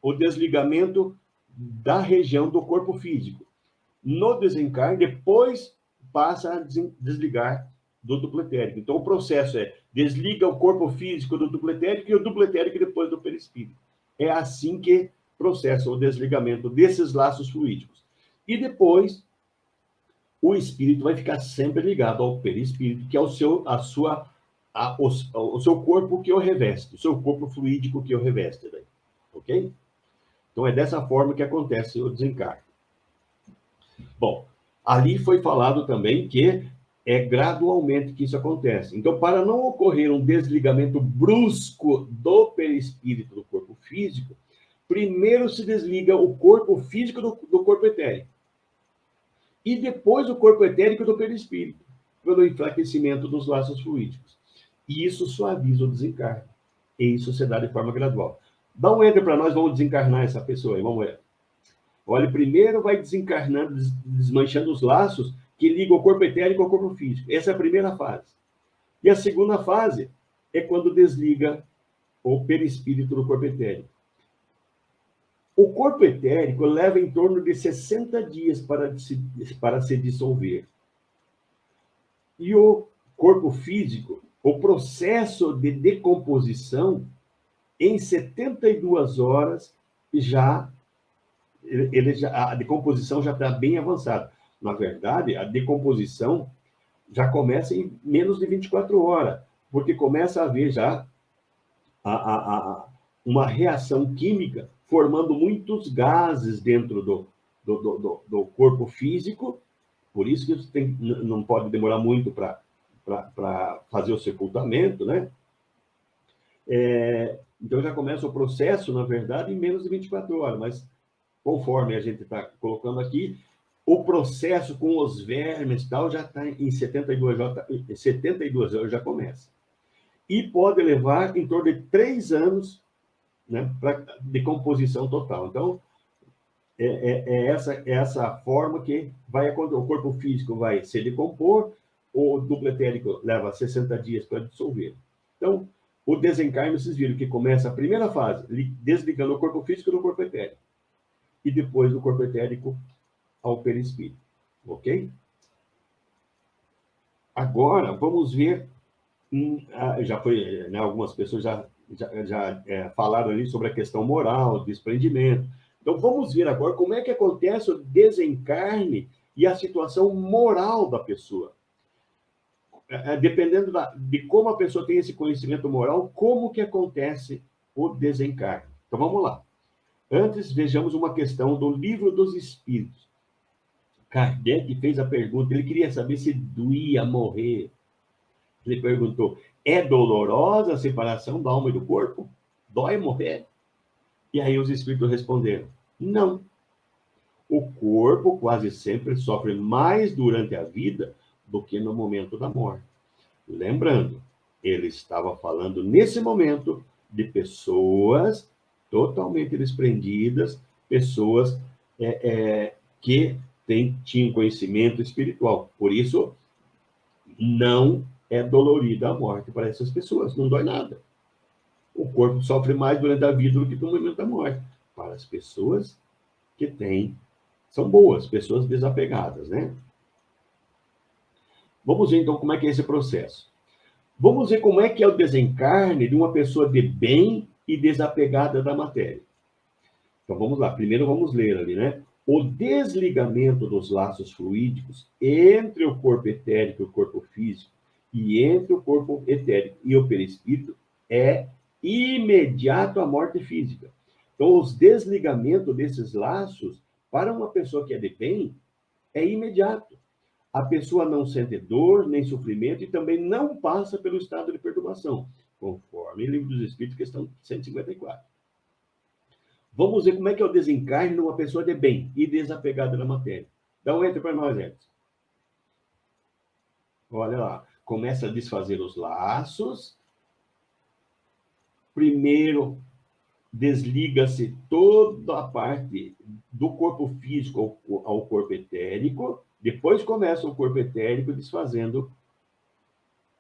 o desligamento da região do corpo físico. No desencarne, depois passa a desligar do duplo etérico. Então, o processo é desliga o corpo físico do duplo etérico e o duplo etérico depois do perispírito. É assim que processa o desligamento desses laços fluídicos. E depois, o espírito vai ficar sempre ligado ao perispírito, que é o seu corpo que o reveste, o seu corpo fluídico que o reveste. Daí. Ok? Então, é dessa forma que acontece o desencarne. Bom, ali foi falado também que é gradualmente que isso acontece. Então, para não ocorrer um desligamento brusco do perispírito do corpo físico, primeiro se desliga o corpo físico do corpo etérico. E depois o corpo etérico do perispírito, pelo enfraquecimento dos laços fluídicos. E isso suaviza o desencarne. E isso se dá de forma gradual. Dá um enter para nós, vamos desencarnar essa pessoa aí, vamos ver. Olha, primeiro vai desencarnando, desmanchando os laços que ligam o corpo etérico ao corpo físico. Essa é a primeira fase. E a segunda fase é quando desliga o perispírito do corpo etérico. O corpo etérico leva em torno de 60 dias para se dissolver. E o corpo físico, o processo de decomposição, em 72 horas, a decomposição já está bem avançada. Na verdade, a decomposição já começa em menos de 24 horas, porque começa a haver já uma reação química formando muitos gases dentro do corpo físico, por isso que não pode demorar muito para fazer o sepultamento, né? Então já começa o processo, na verdade, em menos de 24 horas, mas conforme a gente está colocando aqui, o processo com os vermes e tal já está em 72 horas, já começa. E pode levar em torno de 3 anos, né, para decomposição total. Então, essa forma que vai acontecer. O corpo físico vai se decompor, o duplo etérico leva 60 dias para dissolver. Então, o desencarne, vocês viram que começa a primeira fase, desligando o corpo físico do corpo etérico. E depois do corpo etérico ao perispírito. Ok? Agora, vamos ver. Já foi, né, algumas pessoas já falaram ali sobre a questão moral, desprendimento. Então, vamos ver agora como é que acontece o desencarne e a situação moral da pessoa. Dependendo de como a pessoa tem esse conhecimento moral, como que acontece o desencarne. Então, vamos lá. Antes, vejamos uma questão do Livro dos Espíritos. Kardec fez a pergunta, ele queria saber se doía morrer. Ele perguntou, é dolorosa a separação da alma e do corpo? Dói morrer? E aí os espíritos responderam, não. O corpo quase sempre sofre mais durante a vida do que no momento da morte. Lembrando, ele estava falando nesse momento de pessoas totalmente desprendidas pessoas que tinham conhecimento espiritual. Por isso, não é dolorida a morte para essas pessoas, não dói nada. O corpo sofre mais durante a vida do que no momento da morte. Para as pessoas que são boas, pessoas desapegadas, né? Vamos ver, então, como é que é esse processo. Vamos ver como é que é o desencarne de uma pessoa de bem e desapegada da matéria. Então, vamos lá. Primeiro, vamos ler ali, né? O desligamento dos laços fluídicos entre o corpo etérico e o corpo físico, e entre o corpo etérico e o perispírito, é imediato à morte física. Então, os desligamentos desses laços, para uma pessoa que é de bem, é imediato. A pessoa não sente dor, nem sofrimento, e também não passa pelo estado de perturbação, conforme o Livro dos Espíritos, questão 154. Vamos ver como é que é o desencarne de uma pessoa de bem e desapegada da matéria. Dá um enter para nós, Edson. Olha lá. Começa a desfazer os laços. Primeiro, desliga-se toda a parte do corpo físico ao corpo etérico. Depois começa o corpo etérico desfazendo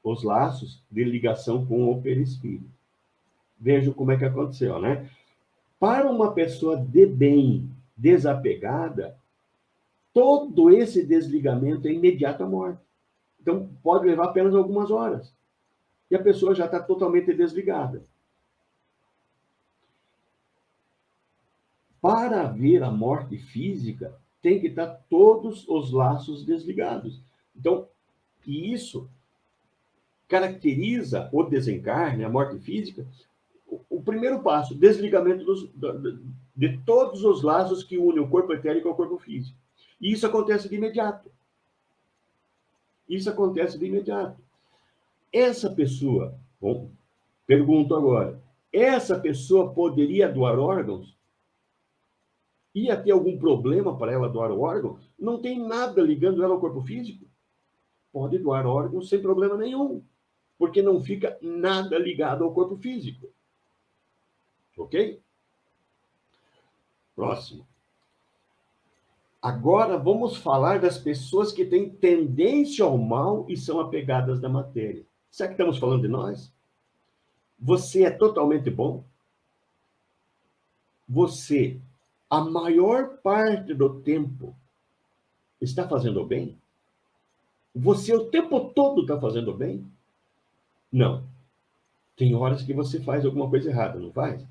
os laços de ligação com o perispírito. Vejam como é que aconteceu, né? Para uma pessoa de bem, desapegada, todo esse desligamento é imediato à morte. Então, pode levar apenas algumas horas. E a pessoa já está totalmente desligada. Para haver a morte física, tem que estar todos os laços desligados. Então, e isso caracteriza o desencarne, a morte física, o primeiro passo, desligamento de todos os laços que unem o corpo etérico ao corpo físico. E isso acontece de imediato. Isso acontece de imediato. Essa pessoa, bom, pergunto agora, essa pessoa poderia doar órgãos? Ia ter algum problema para ela doar o órgão? Não tem nada ligando ela ao corpo físico? Pode doar órgãos sem problema nenhum, porque não fica nada ligado ao corpo físico. Ok? Próximo. Agora vamos falar das pessoas que têm tendência ao mal e são apegadas da matéria. Será que estamos falando de nós? Você é totalmente bom? Você, a maior parte do tempo, está fazendo o bem? Você o tempo todo está fazendo o bem? Não. Tem horas que você faz alguma coisa errada, não faz?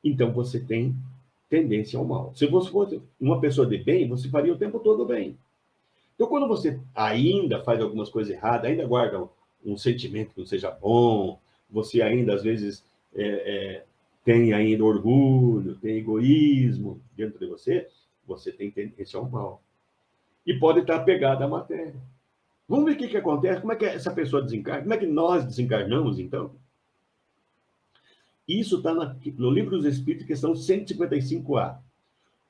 Então você tem tendência ao mal. Se você fosse uma pessoa de bem, você faria o tempo todo bem. Então, quando você ainda faz algumas coisas erradas, ainda guarda um sentimento que não seja bom, você ainda, às vezes, tem ainda orgulho, tem egoísmo dentro de você, você tem tendência ao mal. E pode estar apegado à matéria. Vamos ver o que acontece, como é que essa pessoa desencarna, como é que nós desencarnamos, então? Isso está no Livro dos Espíritos, questão 155A.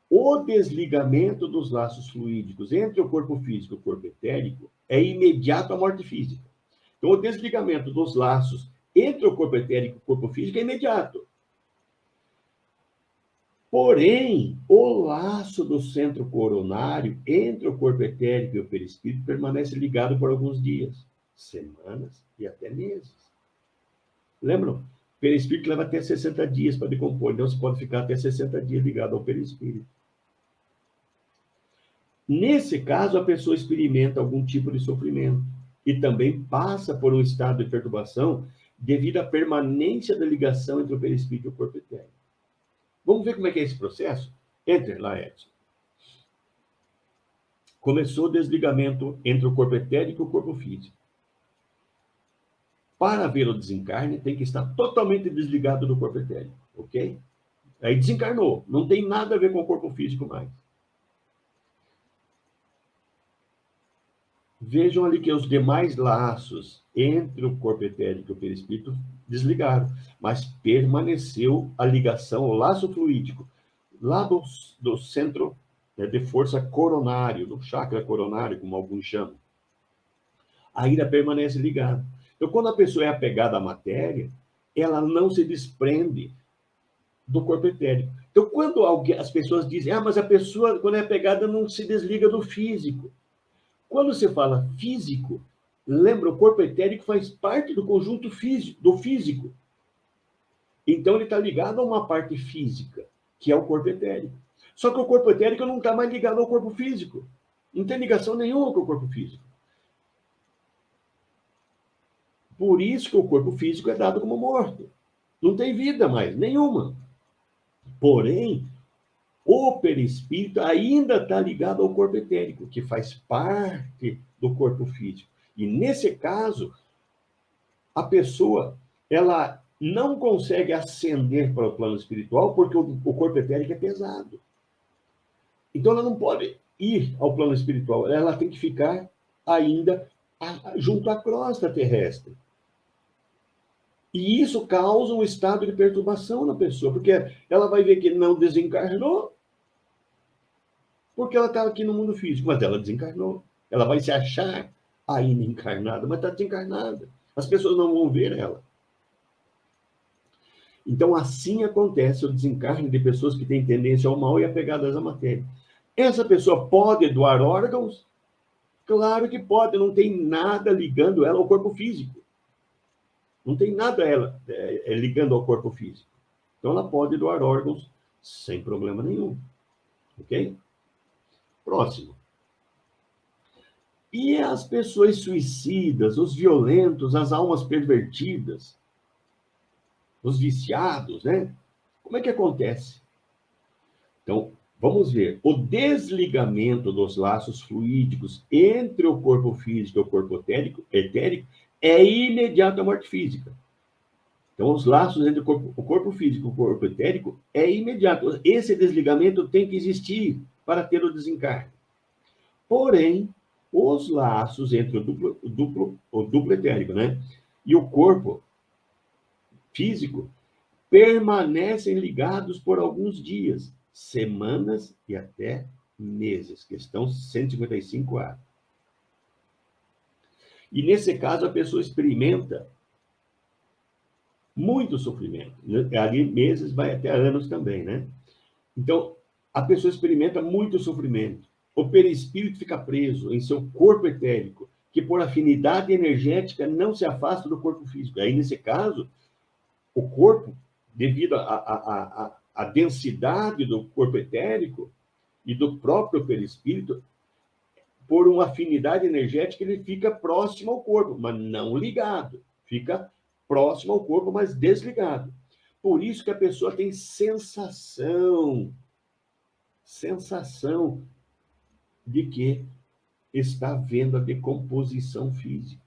O desligamento dos laços fluídicos entre o corpo físico e o corpo etérico é imediato à morte física. Então, o desligamento dos laços entre o corpo etérico e o corpo físico é imediato. Porém, o laço do centro coronário entre o corpo etérico e o perispírito permanece ligado por alguns dias, semanas e até meses. Lembram? O perispírito leva até 60 dias para decompor, então você pode ficar até 60 dias ligado ao perispírito. Nesse caso, a pessoa experimenta algum tipo de sofrimento e também passa por um estado de perturbação devido à permanência da ligação entre o perispírito e o corpo etérico. Vamos ver como é que é esse processo? Entre lá, Edson. Começou o desligamento entre o corpo etérico e o corpo físico. Para haver o desencarne, tem que estar totalmente desligado do corpo etérico, ok? Aí desencarnou, não tem nada a ver com o corpo físico mais. Vejam ali que os demais laços entre o corpo etérico e o perispírito desligaram, mas permaneceu a ligação, o laço fluídico, lá do centro, né, de força coronário, do chakra coronário, como alguns chamam. Ainda permanece ligado. Então, quando a pessoa é apegada à matéria, ela não se desprende do corpo etérico. Então, quando as pessoas dizem, mas a pessoa, quando é pegada, não se desliga do físico. Quando você fala físico, lembra, o corpo etérico faz parte do conjunto físico, do físico. Então, ele está ligado a uma parte física, que é o corpo etérico. Só que o corpo etérico não está mais ligado ao corpo físico. Não tem ligação nenhuma com o corpo físico. Por isso que o corpo físico é dado como morto. Não tem vida mais, nenhuma. Porém, o perispírito ainda está ligado ao corpo etérico, que faz parte do corpo físico. E, nesse caso, a pessoa ela não consegue ascender para o plano espiritual porque o corpo etérico é pesado. Então, ela não pode ir ao plano espiritual. Ela tem que ficar ainda junto à crosta terrestre. E isso causa um estado de perturbação na pessoa, porque ela vai ver que não desencarnou, porque ela está aqui no mundo físico, mas ela desencarnou. Ela vai se achar ainda encarnada, mas está desencarnada. As pessoas não vão ver ela. Então, assim acontece o desencarne de pessoas que têm tendência ao mal e apegadas à matéria. Essa pessoa pode doar órgãos? Claro que pode, não tem nada ligando ela ao corpo físico. Não tem nada ela ligando ao corpo físico. Então, ela pode doar órgãos sem problema nenhum. Ok? Próximo. E as pessoas suicidas, os violentos, as almas pervertidas, os viciados, né? Como é que acontece? Então, vamos ver. O desligamento dos laços fluídicos entre o corpo físico e o corpo etérico é imediato à morte física. Então, os laços entre o corpo físico e o corpo etérico é imediato. Esse desligamento tem que existir para ter o desencarne. Porém, os laços entre o duplo etérico, né, e o corpo físico permanecem ligados por alguns dias, semanas e até meses. Questão 155A. E, nesse caso, a pessoa experimenta muito sofrimento. Ali, meses, vai até anos também, né? Então, a pessoa experimenta muito sofrimento. O perispírito fica preso em seu corpo etérico, que, por afinidade energética, não se afasta do corpo físico. Aí, nesse caso, o corpo, devido à densidade do corpo etérico e do próprio perispírito, por uma afinidade energética, ele fica próximo ao corpo, mas não ligado. Fica próximo ao corpo, mas desligado. Por isso que a pessoa tem sensação de que está vendo a decomposição física,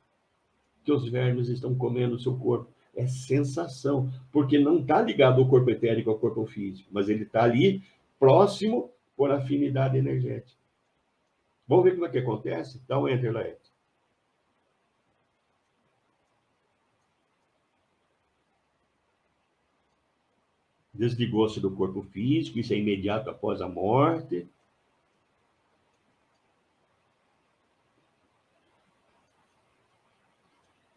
que os vermes estão comendo o seu corpo. É sensação, porque não está ligado ao corpo etérico, ao corpo físico, mas ele está ali próximo por afinidade energética. Vamos ver como é que acontece? Dá um enter lá, Edson. Desligou-se do corpo físico, isso é imediato após a morte.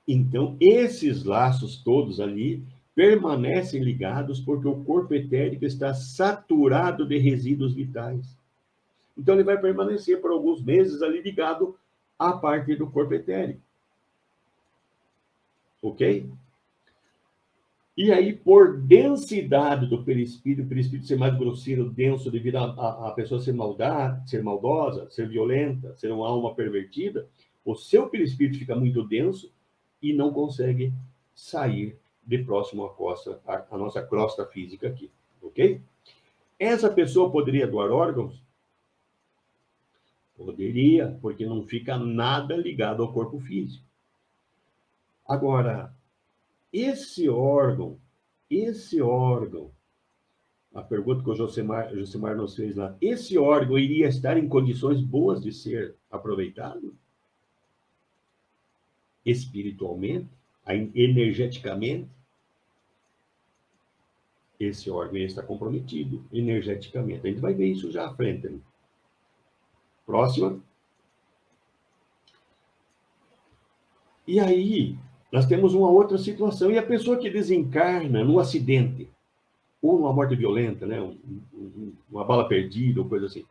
Então, esses laços todos ali permanecem ligados porque o corpo etérico está saturado de resíduos vitais. Então, ele vai permanecer por alguns meses ali ligado à parte do corpo etérico. Ok? E aí, por densidade do perispírito, o perispírito ser mais grosseiro, denso, devido a pessoa ser maldosa, ser violenta, ser uma alma pervertida, o seu perispírito fica muito denso e não consegue sair de próximo à costa, a nossa crosta física aqui, ok? Essa pessoa poderia doar órgãos? Poderia, porque não fica nada ligado ao corpo físico. Agora, esse órgão, a pergunta que o Josemar nos fez lá, esse órgão iria estar em condições boas de ser aproveitado? Espiritualmente? Energeticamente? Esse órgão está comprometido energeticamente. A gente vai ver isso já à frente. Né? Próxima. E aí, nós temos uma outra situação. E a pessoa que desencarna no acidente, ou numa morte violenta, né? Uma bala perdida, ou coisa assim.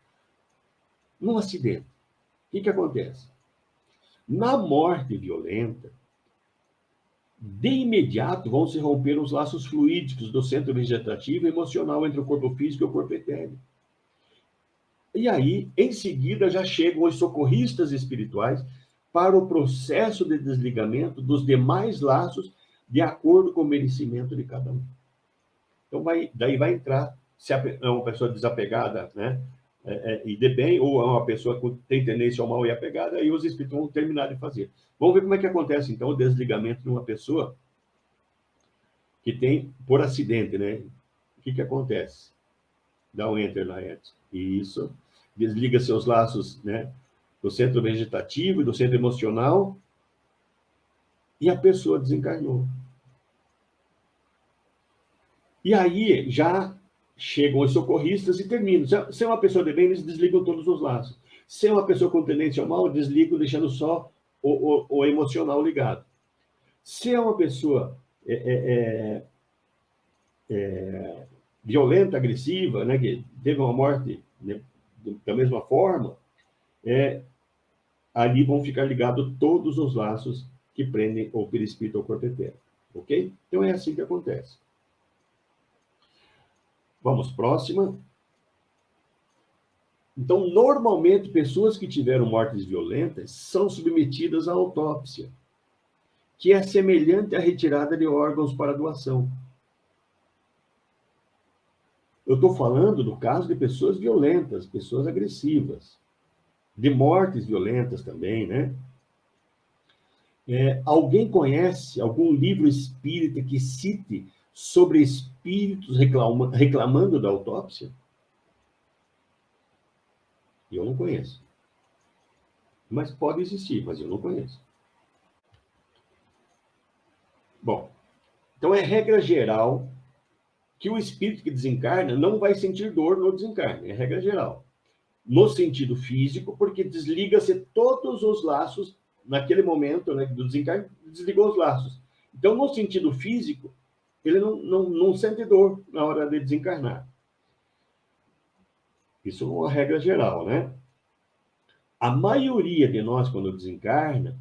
Num acidente, o que acontece? Na morte violenta, de imediato vão se romper os laços fluídicos do centro vegetativo e emocional entre o corpo físico e o corpo etéreo. E aí, em seguida, já chegam os socorristas espirituais para o processo de desligamento dos demais laços de acordo com o merecimento de cada um. Então, daí vai entrar, se é uma pessoa desapegada, né, e de bem, ou é uma pessoa que tem tendência ao mal e apegada, aí os espíritos vão terminar de fazer. Vamos ver como é que acontece, então, o desligamento de uma pessoa que tem, por acidente, né? O que acontece? Dá um enter na Edson. Isso. Desliga seus laços, né, do centro vegetativo e do centro emocional, e a pessoa desencarnou. E aí já chegam os socorristas e terminam. Se é uma pessoa de bem, eles desligam todos os laços. Se é uma pessoa com tendência ao mal, desligam, deixando só o emocional ligado. Se é uma pessoa violenta, agressiva, né, que teve uma morte, né, da mesma forma, ali vão ficar ligados todos os laços que prendem o perispírito ao corpo etéreo. Ok? Então é assim que acontece. Vamos, próxima. Então, normalmente, pessoas que tiveram mortes violentas são submetidas à autópsia, que é semelhante à retirada de órgãos para doação. Eu estou falando do caso de pessoas violentas, pessoas agressivas, de mortes violentas também, né? Alguém conhece algum livro espírita que cite sobre espíritos reclamando da autópsia? Eu não conheço. Mas pode existir, mas eu não conheço. Bom, então é regra geral que o espírito que desencarna não vai sentir dor no desencarne, é regra geral. No sentido físico, porque desliga-se todos os laços naquele momento, né, do desencarne, desligou os laços. Então, no sentido físico, ele não sente dor na hora de desencarnar. Isso é uma regra geral, né? A maioria de nós, quando desencarna,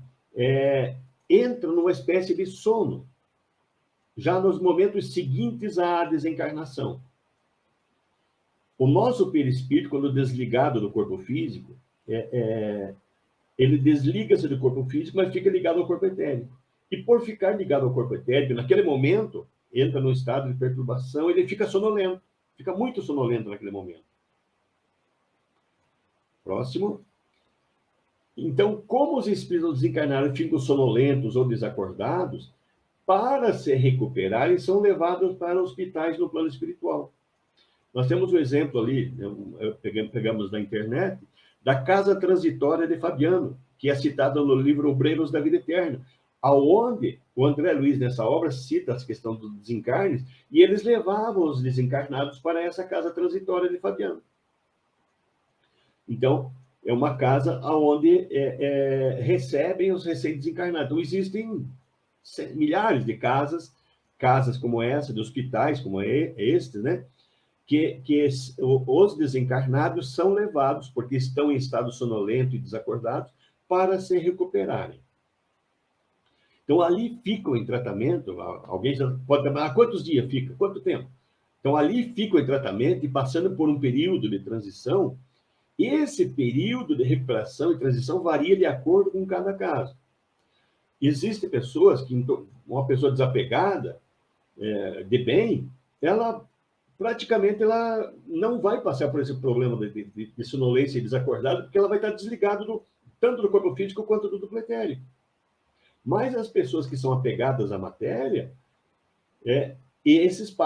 entra numa espécie de sono, já nos momentos seguintes à desencarnação. O nosso perispírito, quando desligado do corpo físico, ele desliga-se do corpo físico, mas fica ligado ao corpo etérico. E por ficar ligado ao corpo etérico, naquele momento, entra num estado de perturbação, ele fica sonolento, fica muito sonolento naquele momento. Próximo. Então, como os espíritos desencarnados ficam sonolentos ou desacordados, para se recuperarem, são levados para hospitais no plano espiritual. Nós temos um exemplo ali, pegamos na internet, da casa transitória de Fabiano, que é citado no livro Obreiros da Vida Eterna, aonde o André Luiz, nessa obra, cita a questão dos desencarnes, e eles levavam os desencarnados para essa casa transitória de Fabiano. Então, é uma casa onde recebem os recém-desencarnados. Então, existem milhares de casas como essa, de hospitais como este, né? Que os desencarnados são levados, porque estão em estado sonolento e desacordados, para se recuperarem. Então, ali ficam em tratamento, alguém já pode perguntar, quantos dias fica? Quanto tempo? Então, ali ficam em tratamento e passando por um período de transição. Esse período de recuperação e transição varia de acordo com cada caso. Existem pessoas que, uma pessoa desapegada, de bem, ela praticamente ela não vai passar por esse problema de sonolência e desacordado, porque ela vai estar desligada tanto do corpo físico quanto do duplo etérico. Mas as pessoas que são apegadas à matéria, esses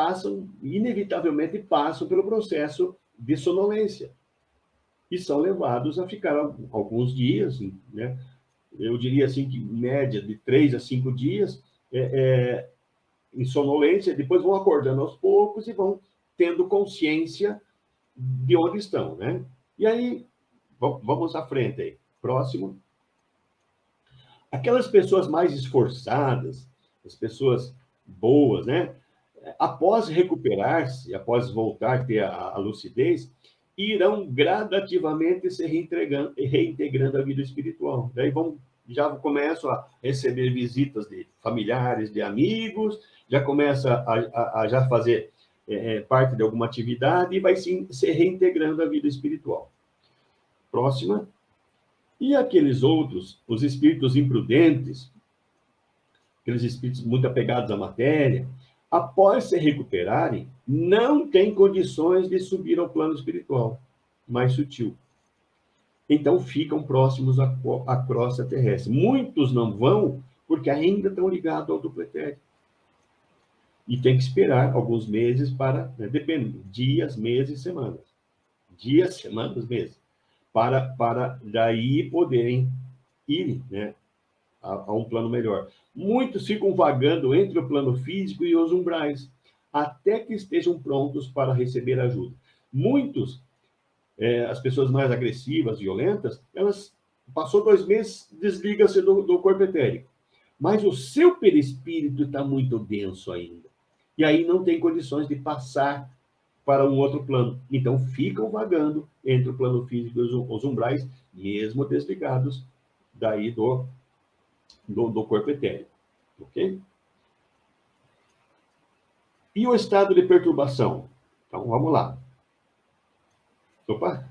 inevitavelmente passam pelo processo de sonolência e são levados a ficar alguns dias, né? Eu diria assim que média de 3 a 5 dias em sonolência, depois vão acordando aos poucos e vão tendo consciência de onde estão, né? E aí, vamos à frente aí. Próximo. Aquelas pessoas mais esforçadas, as pessoas boas, né? Após recuperar-se, após voltar a ter a lucidez, irão gradativamente se reintegrando à vida espiritual. Daí já começam a receber visitas de familiares, de amigos, já começa a já fazer parte de alguma atividade e vai se reintegrando à vida espiritual. Próxima. E aqueles outros, os espíritos imprudentes, aqueles espíritos muito apegados à matéria, após se recuperarem, não têm condições de subir ao plano espiritual mais sutil. Então, ficam próximos à crosta terrestre. Muitos não vão porque ainda estão ligados ao duplo etérico. E tem que esperar alguns meses para, depende, dias, meses, semanas. Dias, semanas, meses. Para daí poderem ir, a um plano melhor. Muitos ficam vagando entre o plano físico e os umbrais, até que estejam prontos para receber ajuda. Muitos, as pessoas mais agressivas, violentas, elas, passou 2 meses, desliga-se do corpo etérico. Mas o seu perispírito está muito denso ainda. E aí não tem condições de passar para um outro plano. Então, ficam vagando entre o plano físico e os umbrais, mesmo desligados daí do corpo etérico. Ok? E o estado de perturbação? Então, vamos lá. Opa!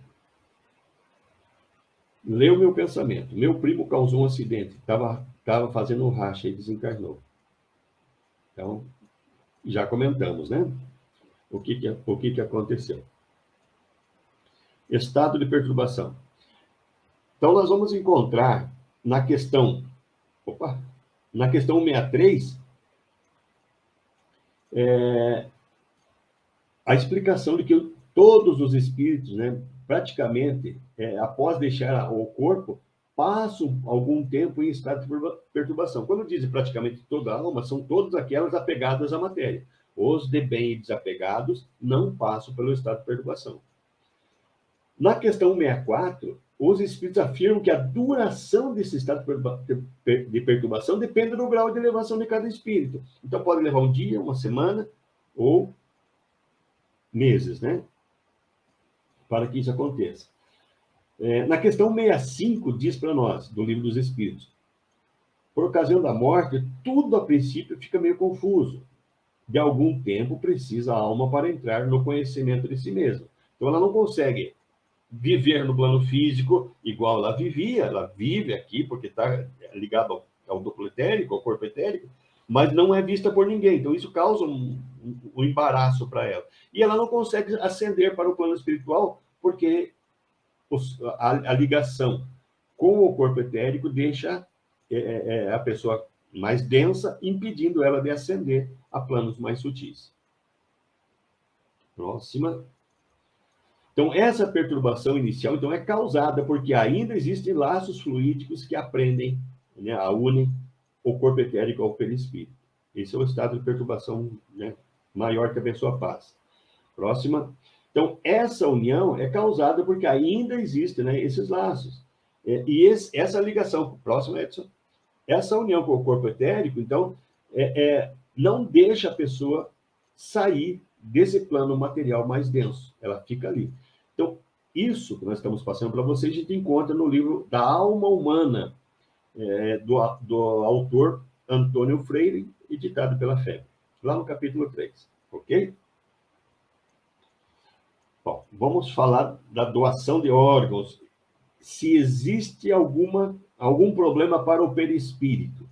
Leu meu pensamento. Meu primo causou um acidente. Estava fazendo um racha e desencarnou. Então, já comentamos, né? O que aconteceu. Estado de perturbação. Então, nós vamos encontrar na questão 163, a explicação de que todos os espíritos, praticamente, após deixar o corpo, passam algum tempo em estado de perturbação. Quando dizem praticamente toda a alma, são todas aquelas apegadas à matéria. Os de bem desapegados não passam pelo estado de perturbação. Na questão 164, os espíritos afirmam que a duração desse estado de perturbação depende do grau de elevação de cada espírito. Então, pode levar um dia, uma semana ou meses, para que isso aconteça. Na questão 65, diz para nós, do Livro dos Espíritos, por ocasião da morte, tudo a princípio fica meio confuso. De algum tempo precisa a alma para entrar no conhecimento de si mesma. Então, ela não consegue viver no plano físico igual ela vivia, ela vive aqui porque está ligado ao duplo etérico, ao corpo etérico, mas não é vista por ninguém. Então, isso causa um embaraço para ela. E ela não consegue ascender para o plano espiritual porque a ligação com o corpo etérico deixa a pessoa mais densa, impedindo ela de ascender a planos mais sutis. Próxima. Então, essa perturbação inicial é causada porque ainda existem laços fluídicos que aprendem, unem o corpo etérico ao perispírito. Esse é o estado de perturbação maior que a pessoa passa. Próxima. Então, essa união é causada porque ainda existem esses laços. Essa ligação, próximo, Edson, essa união com o corpo etérico, então, não deixa a pessoa sair desse plano material mais denso. Ela fica ali. Então, isso que nós estamos passando para vocês, a gente encontra no livro Da Alma Humana, do autor Antônio Freire, editado pela FEB, lá no capítulo 3. Ok? Bom, vamos falar da doação de órgãos. Se existe algum problema para o perispírito,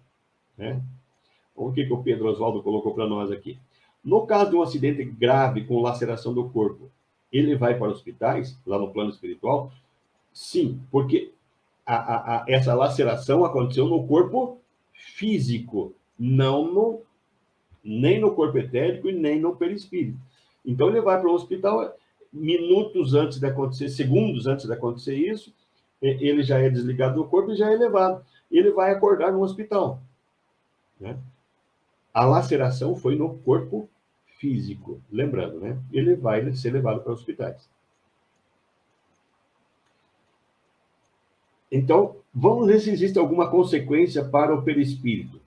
O que o Pedro Oswaldo colocou para nós aqui. No caso de um acidente grave com laceração do corpo, ele vai para hospitais, lá no plano espiritual? Sim, porque essa laceração aconteceu no corpo físico, nem no corpo etérico e nem no perispírito. Então, ele vai para o hospital minutos antes de acontecer, segundos antes de acontecer isso, ele já é desligado do corpo e já é levado. Ele vai acordar no hospital. A laceração foi no corpo físico, lembrando, Ele vai ser levado para hospitais. Então, vamos ver se existe alguma consequência para o perispírito,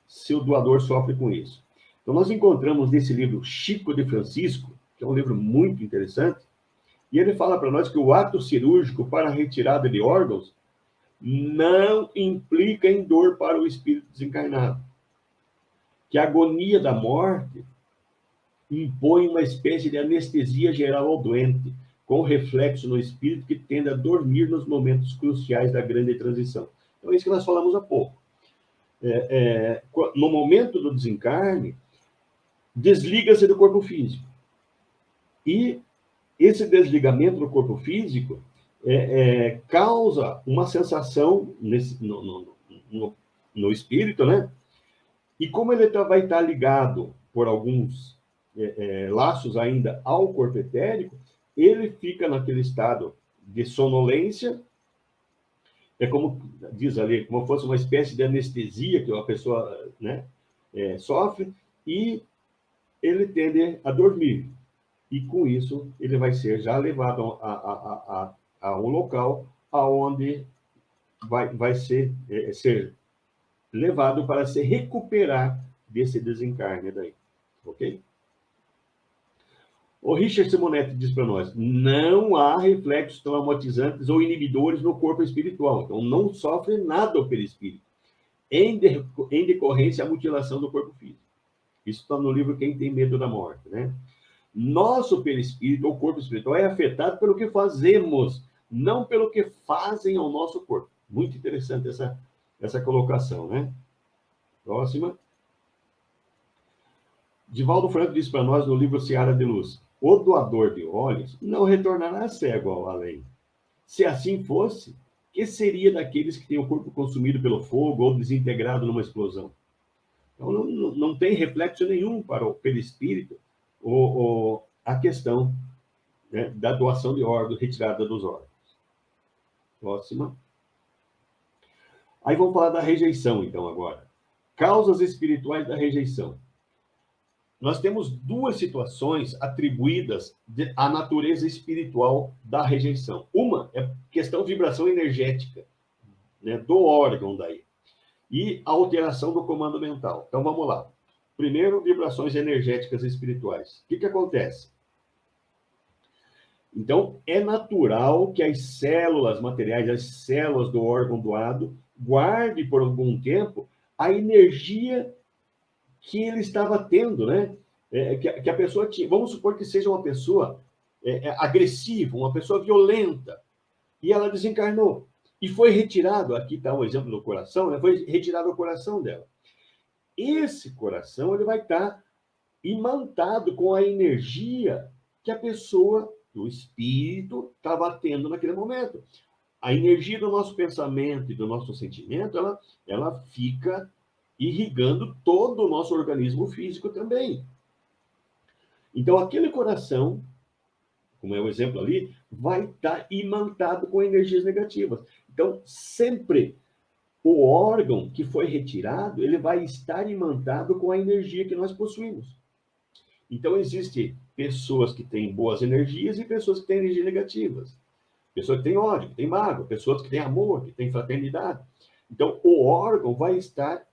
se o doador sofre com isso. Então, nós encontramos nesse livro Chico de Francisco, que é um livro muito interessante, e ele fala para nós que o ato cirúrgico para a retirada de órgãos não implica em dor para o espírito desencarnado, que a agonia da morte impõe uma espécie de anestesia geral ao doente, com reflexo no espírito que tende a dormir nos momentos cruciais da grande transição. Então, é isso que nós falamos há pouco. No momento do desencarne, desliga-se do corpo físico. E esse desligamento do corpo físico causa uma sensação no espírito, né? E como ele vai estar ligado por alguns laços ainda ao corpo etérico, ele fica naquele estado de sonolência, como diz ali, como fosse uma espécie de anestesia que a pessoa, né, sofre, e ele tende a dormir. E com isso, ele vai ser já levado a um local aonde vai ser levado para se recuperar desse desencarne daí. Ok? O Richard Simonetti diz para nós, não há reflexos traumatizantes ou inibidores no corpo espiritual. Então, não sofre nada o perispírito, em decorrência à mutilação do corpo físico. Isso está no livro Quem Tem Medo da Morte, né? Nosso perispírito, ou corpo espiritual, é afetado pelo que fazemos, não pelo que fazem ao nosso corpo. Muito interessante essa colocação, né? Próxima. Divaldo Franco diz para nós no livro Seara de Luz, o doador de olhos não retornará cego ao além. Se assim fosse, que seria daqueles que têm o corpo consumido pelo fogo ou desintegrado numa explosão? Então, não tem reflexo nenhum para o perispírito a questão, né, da doação de órgãos, retirada dos órgãos. Próxima. Aí vamos falar da rejeição, então, agora. Causas espirituais da rejeição. Nós temos duas situações atribuídas à natureza espiritual da rejeição. Uma é questão de vibração energética, né, do órgão daí, e a alteração do comando mental. Então, vamos lá. Primeiro, vibrações energéticas espirituais. O que acontece? Então, é natural que as células materiais, as células do órgão doado, guarde por algum tempo a energia que ele estava tendo, né? Que a pessoa tinha. Vamos supor que seja uma pessoa agressiva, uma pessoa violenta, e ela desencarnou. E foi retirado, aqui está um exemplo do coração, né? Foi retirado o coração dela. Esse coração ele vai estar imantado com a energia que a pessoa, do espírito, estava tendo naquele momento. A energia do nosso pensamento e do nosso sentimento, ela fica irrigando todo o nosso organismo físico também. Então, aquele coração, como é o exemplo ali, vai estar imantado com energias negativas. Então, sempre o órgão que foi retirado, ele vai estar imantado com a energia que nós possuímos. Então, existem pessoas que têm boas energias e pessoas que têm energias negativas. Pessoas que têm ódio, que têm mágoa, pessoas que têm amor, que têm fraternidade. Então, o órgão vai estar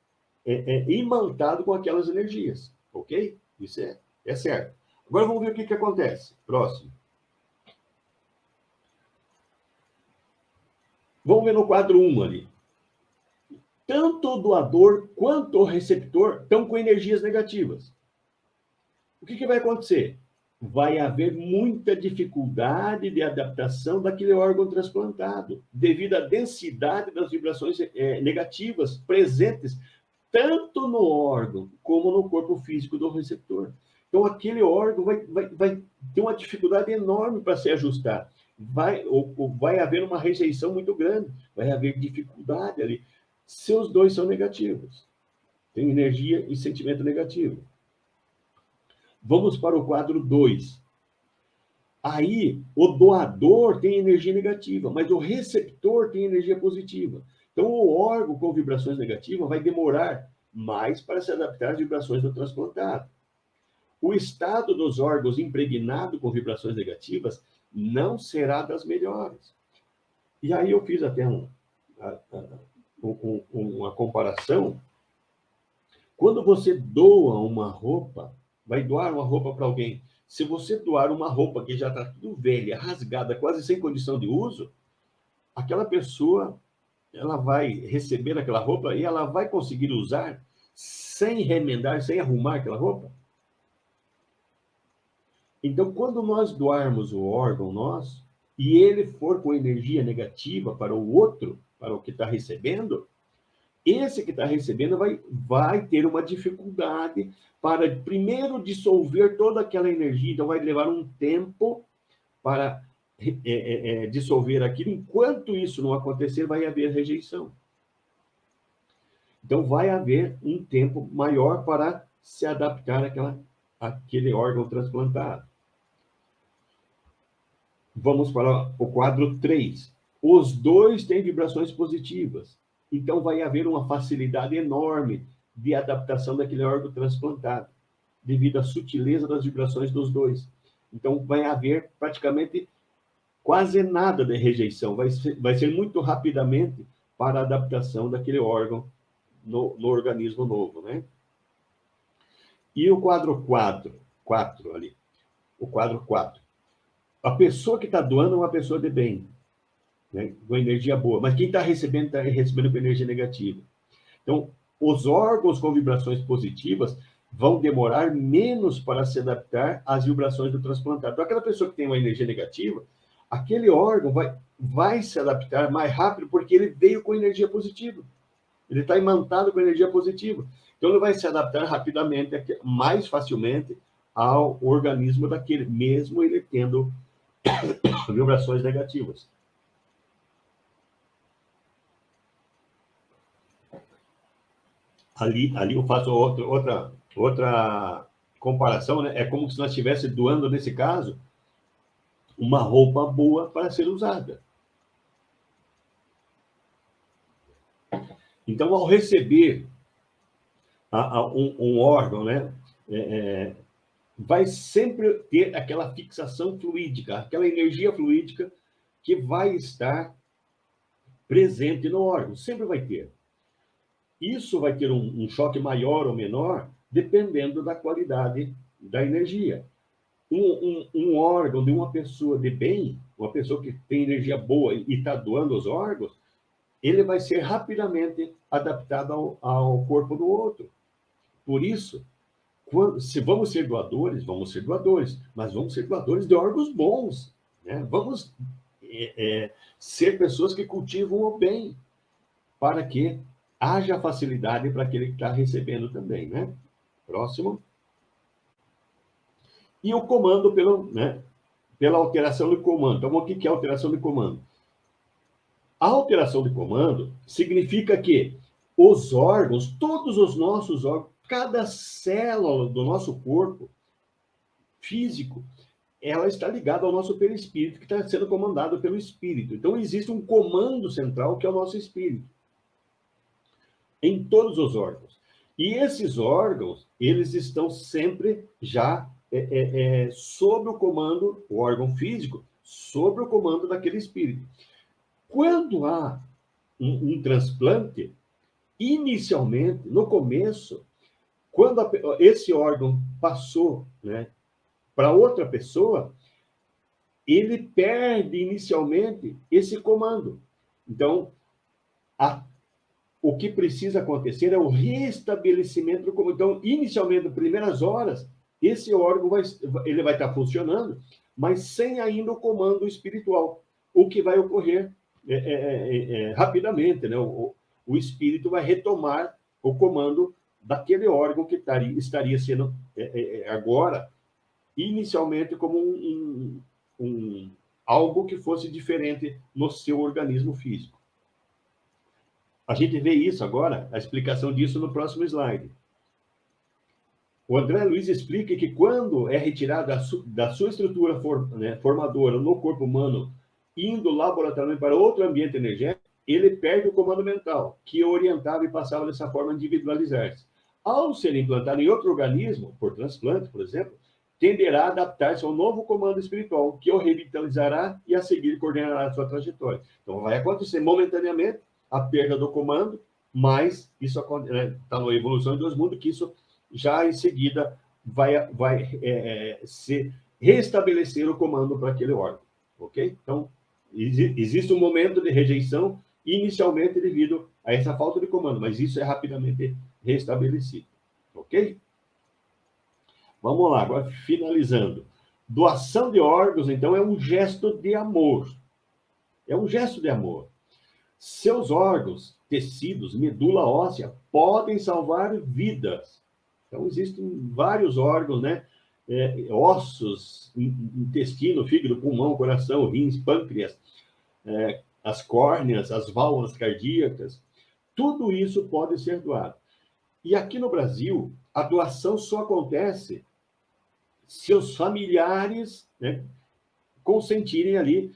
imantado com aquelas energias, ok? Isso é certo. Agora vamos ver o que acontece. Próximo. Vamos ver no quadro 1 ali. Tanto o doador quanto o receptor estão com energias negativas. O que vai acontecer? Vai haver muita dificuldade de adaptação daquele órgão transplantado, devido à densidade das vibrações negativas presentes tanto no órgão como no corpo físico do receptor. Então, aquele órgão vai ter uma dificuldade enorme para se ajustar. Vai haver uma rejeição muito grande, vai haver dificuldade ali. Se os dois são negativos, tem energia e sentimento negativo. Vamos para o quadro 2. Aí, o doador tem energia negativa, mas o receptor tem energia positiva. Então, o órgão com vibrações negativas vai demorar mais para se adaptar às vibrações do transplantado. O estado dos órgãos impregnado com vibrações negativas não será das melhores. E aí eu fiz até uma comparação Quando você doa uma roupa, vai doar uma roupa para alguém. Se você doar uma roupa que já está tudo velha, rasgada, quase sem condição de uso, aquela pessoa, ela vai receber aquela roupa e ela vai conseguir usar sem remendar, sem arrumar aquela roupa? Então, quando nós doarmos o órgão nosso, e ele for com energia negativa para o outro, para o que está recebendo, esse que está recebendo vai ter uma dificuldade para, primeiro, dissolver toda aquela energia. Então, vai levar um tempo para dissolver aquilo. Enquanto isso não acontecer, vai haver rejeição. Então, vai haver um tempo maior para se adaptar àquele órgão transplantado. Vamos para o quadro 3. Os dois têm vibrações positivas. Então, vai haver uma facilidade enorme de adaptação daquele órgão transplantado, devido à sutileza das vibrações dos dois. Então, vai haver praticamente quase nada de rejeição. Vai ser muito rapidamente para a adaptação daquele órgão no organismo novo, né? E o quadro 4 ali. O quadro 4. A pessoa que está doando é uma pessoa de bem, né? Com energia boa. Mas quem está recebendo com energia negativa. Então, os órgãos com vibrações positivas vão demorar menos para se adaptar às vibrações do transplantado. Então, aquela pessoa que tem uma energia negativa, aquele órgão vai se adaptar mais rápido porque ele veio com energia positiva. Ele está imantado com energia positiva. Então, ele vai se adaptar rapidamente, mais facilmente, ao organismo daquele, mesmo ele tendo vibrações negativas. Ali eu faço outra comparação, né? É como se nós estivéssemos doando, nesse caso, uma roupa boa para ser usada. Então, ao receber um órgão, né, vai sempre ter aquela fixação fluídica, aquela energia fluídica que vai estar presente no órgão, sempre vai ter. Isso vai ter um choque maior ou menor, dependendo da qualidade da energia. Um órgão de uma pessoa de bem, uma pessoa que tem energia boa e está doando os órgãos, ele vai ser rapidamente adaptado ao corpo do outro. Por isso, se vamos ser doadores, mas vamos ser doadores de órgãos bons, né? Vamos ser pessoas que cultivam o bem, para que haja facilidade para aquele que está recebendo também, né? Próximo. E o comando pela alteração de comando. Então, o que é alteração de comando? A alteração de comando significa que os órgãos, todos os nossos órgãos, cada célula do nosso corpo físico, ela está ligada ao nosso perispírito, que está sendo comandado pelo espírito. Então, existe um comando central, que é o nosso espírito, em todos os órgãos. E esses órgãos, eles estão sempre já sob o comando, o órgão físico, sob o comando daquele espírito. Quando há um transplante, inicialmente, no começo, quando esse órgão passou, né, para outra pessoa, ele perde inicialmente esse comando. Então, o que precisa acontecer é o restabelecimento do comando. Então, inicialmente, nas primeiras horas, esse órgão vai estar funcionando, mas sem ainda o comando espiritual. O que vai ocorrer rapidamente, né? O espírito vai retomar o comando daquele órgão que estaria sendo agora, inicialmente, como algo que fosse diferente no seu organismo físico. A gente vê isso agora, a explicação disso no próximo slide. O André Luiz explica que quando é retirado da sua estrutura formadora no corpo humano, indo laboratorialmente para outro ambiente energético, ele perde o comando mental, que orientava e passava dessa forma a individualizar-se. Ao ser implantado em outro organismo, por transplante, por exemplo, tenderá a adaptar-se ao novo comando espiritual, que o revitalizará e a seguir coordenará a sua trajetória. Então, vai acontecer momentaneamente a perda do comando, mas isso está na evolução de dois mundos, que isso já em seguida vai se restabelecer o comando para aquele órgão, ok? Então, existe um momento de rejeição, inicialmente devido a essa falta de comando, mas isso é rapidamente restabelecido, ok? Vamos lá, agora finalizando. Doação de órgãos, então, é um gesto de amor. É um gesto de amor. Seus órgãos, tecidos, medula óssea, podem salvar vidas. Então, existem vários órgãos, né? Ossos, intestino, fígado, pulmão, coração, rins, pâncreas, as córneas, as válvulas cardíacas. Tudo isso pode ser doado. E aqui no Brasil, a doação só acontece se os familiares, né, consentirem ali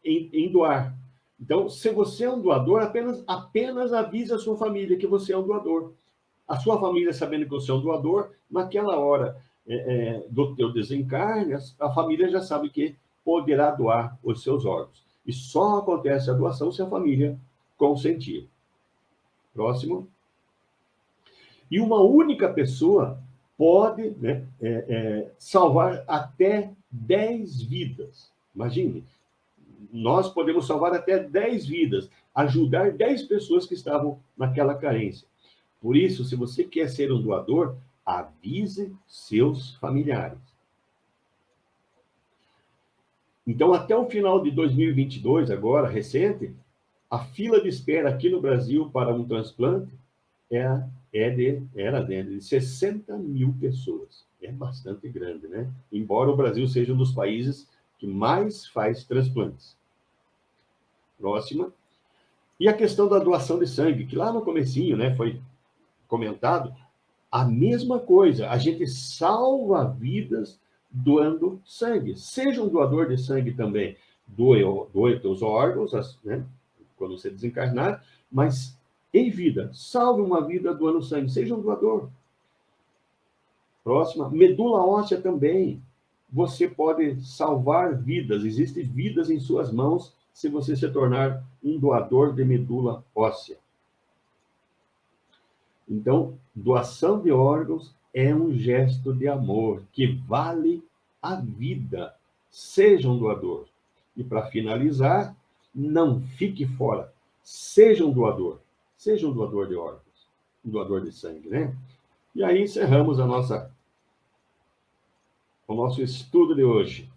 em doar. Então, se você é um doador, apenas avise a sua família que você é um doador. A sua família, sabendo que você é um doador, naquela hora do teu desencarne, a família já sabe que poderá doar os seus órgãos. E só acontece a doação se a família consentir. Próximo. E uma única pessoa pode, né, salvar até 10 vidas. Imagine, nós podemos salvar até 10 vidas, ajudar 10 pessoas que estavam naquela carência. Por isso, se você quer ser um doador, avise seus familiares. Então, até o final de 2022, agora, recente, a fila de espera aqui no Brasil para um transplante era de 60 mil pessoas. É bastante grande, né? Embora o Brasil seja um dos países que mais faz transplantes. Próxima. E a questão da doação de sangue, que lá no comecinho, né, foi comentado, a mesma coisa. A gente salva vidas doando sangue. Seja um doador de sangue também. Doe teus órgãos, né, quando você desencarnar, mas em vida, salve uma vida doando sangue. Seja um doador. Próxima. Medula óssea também. Você pode salvar vidas. Existem vidas em suas mãos se você se tornar um doador de medula óssea. Então, doação de órgãos é um gesto de amor que vale a vida. Seja um doador. E para finalizar, não fique fora. Seja um doador. Seja um doador de órgãos. Um doador de sangue, né? E aí encerramos o nosso estudo de hoje.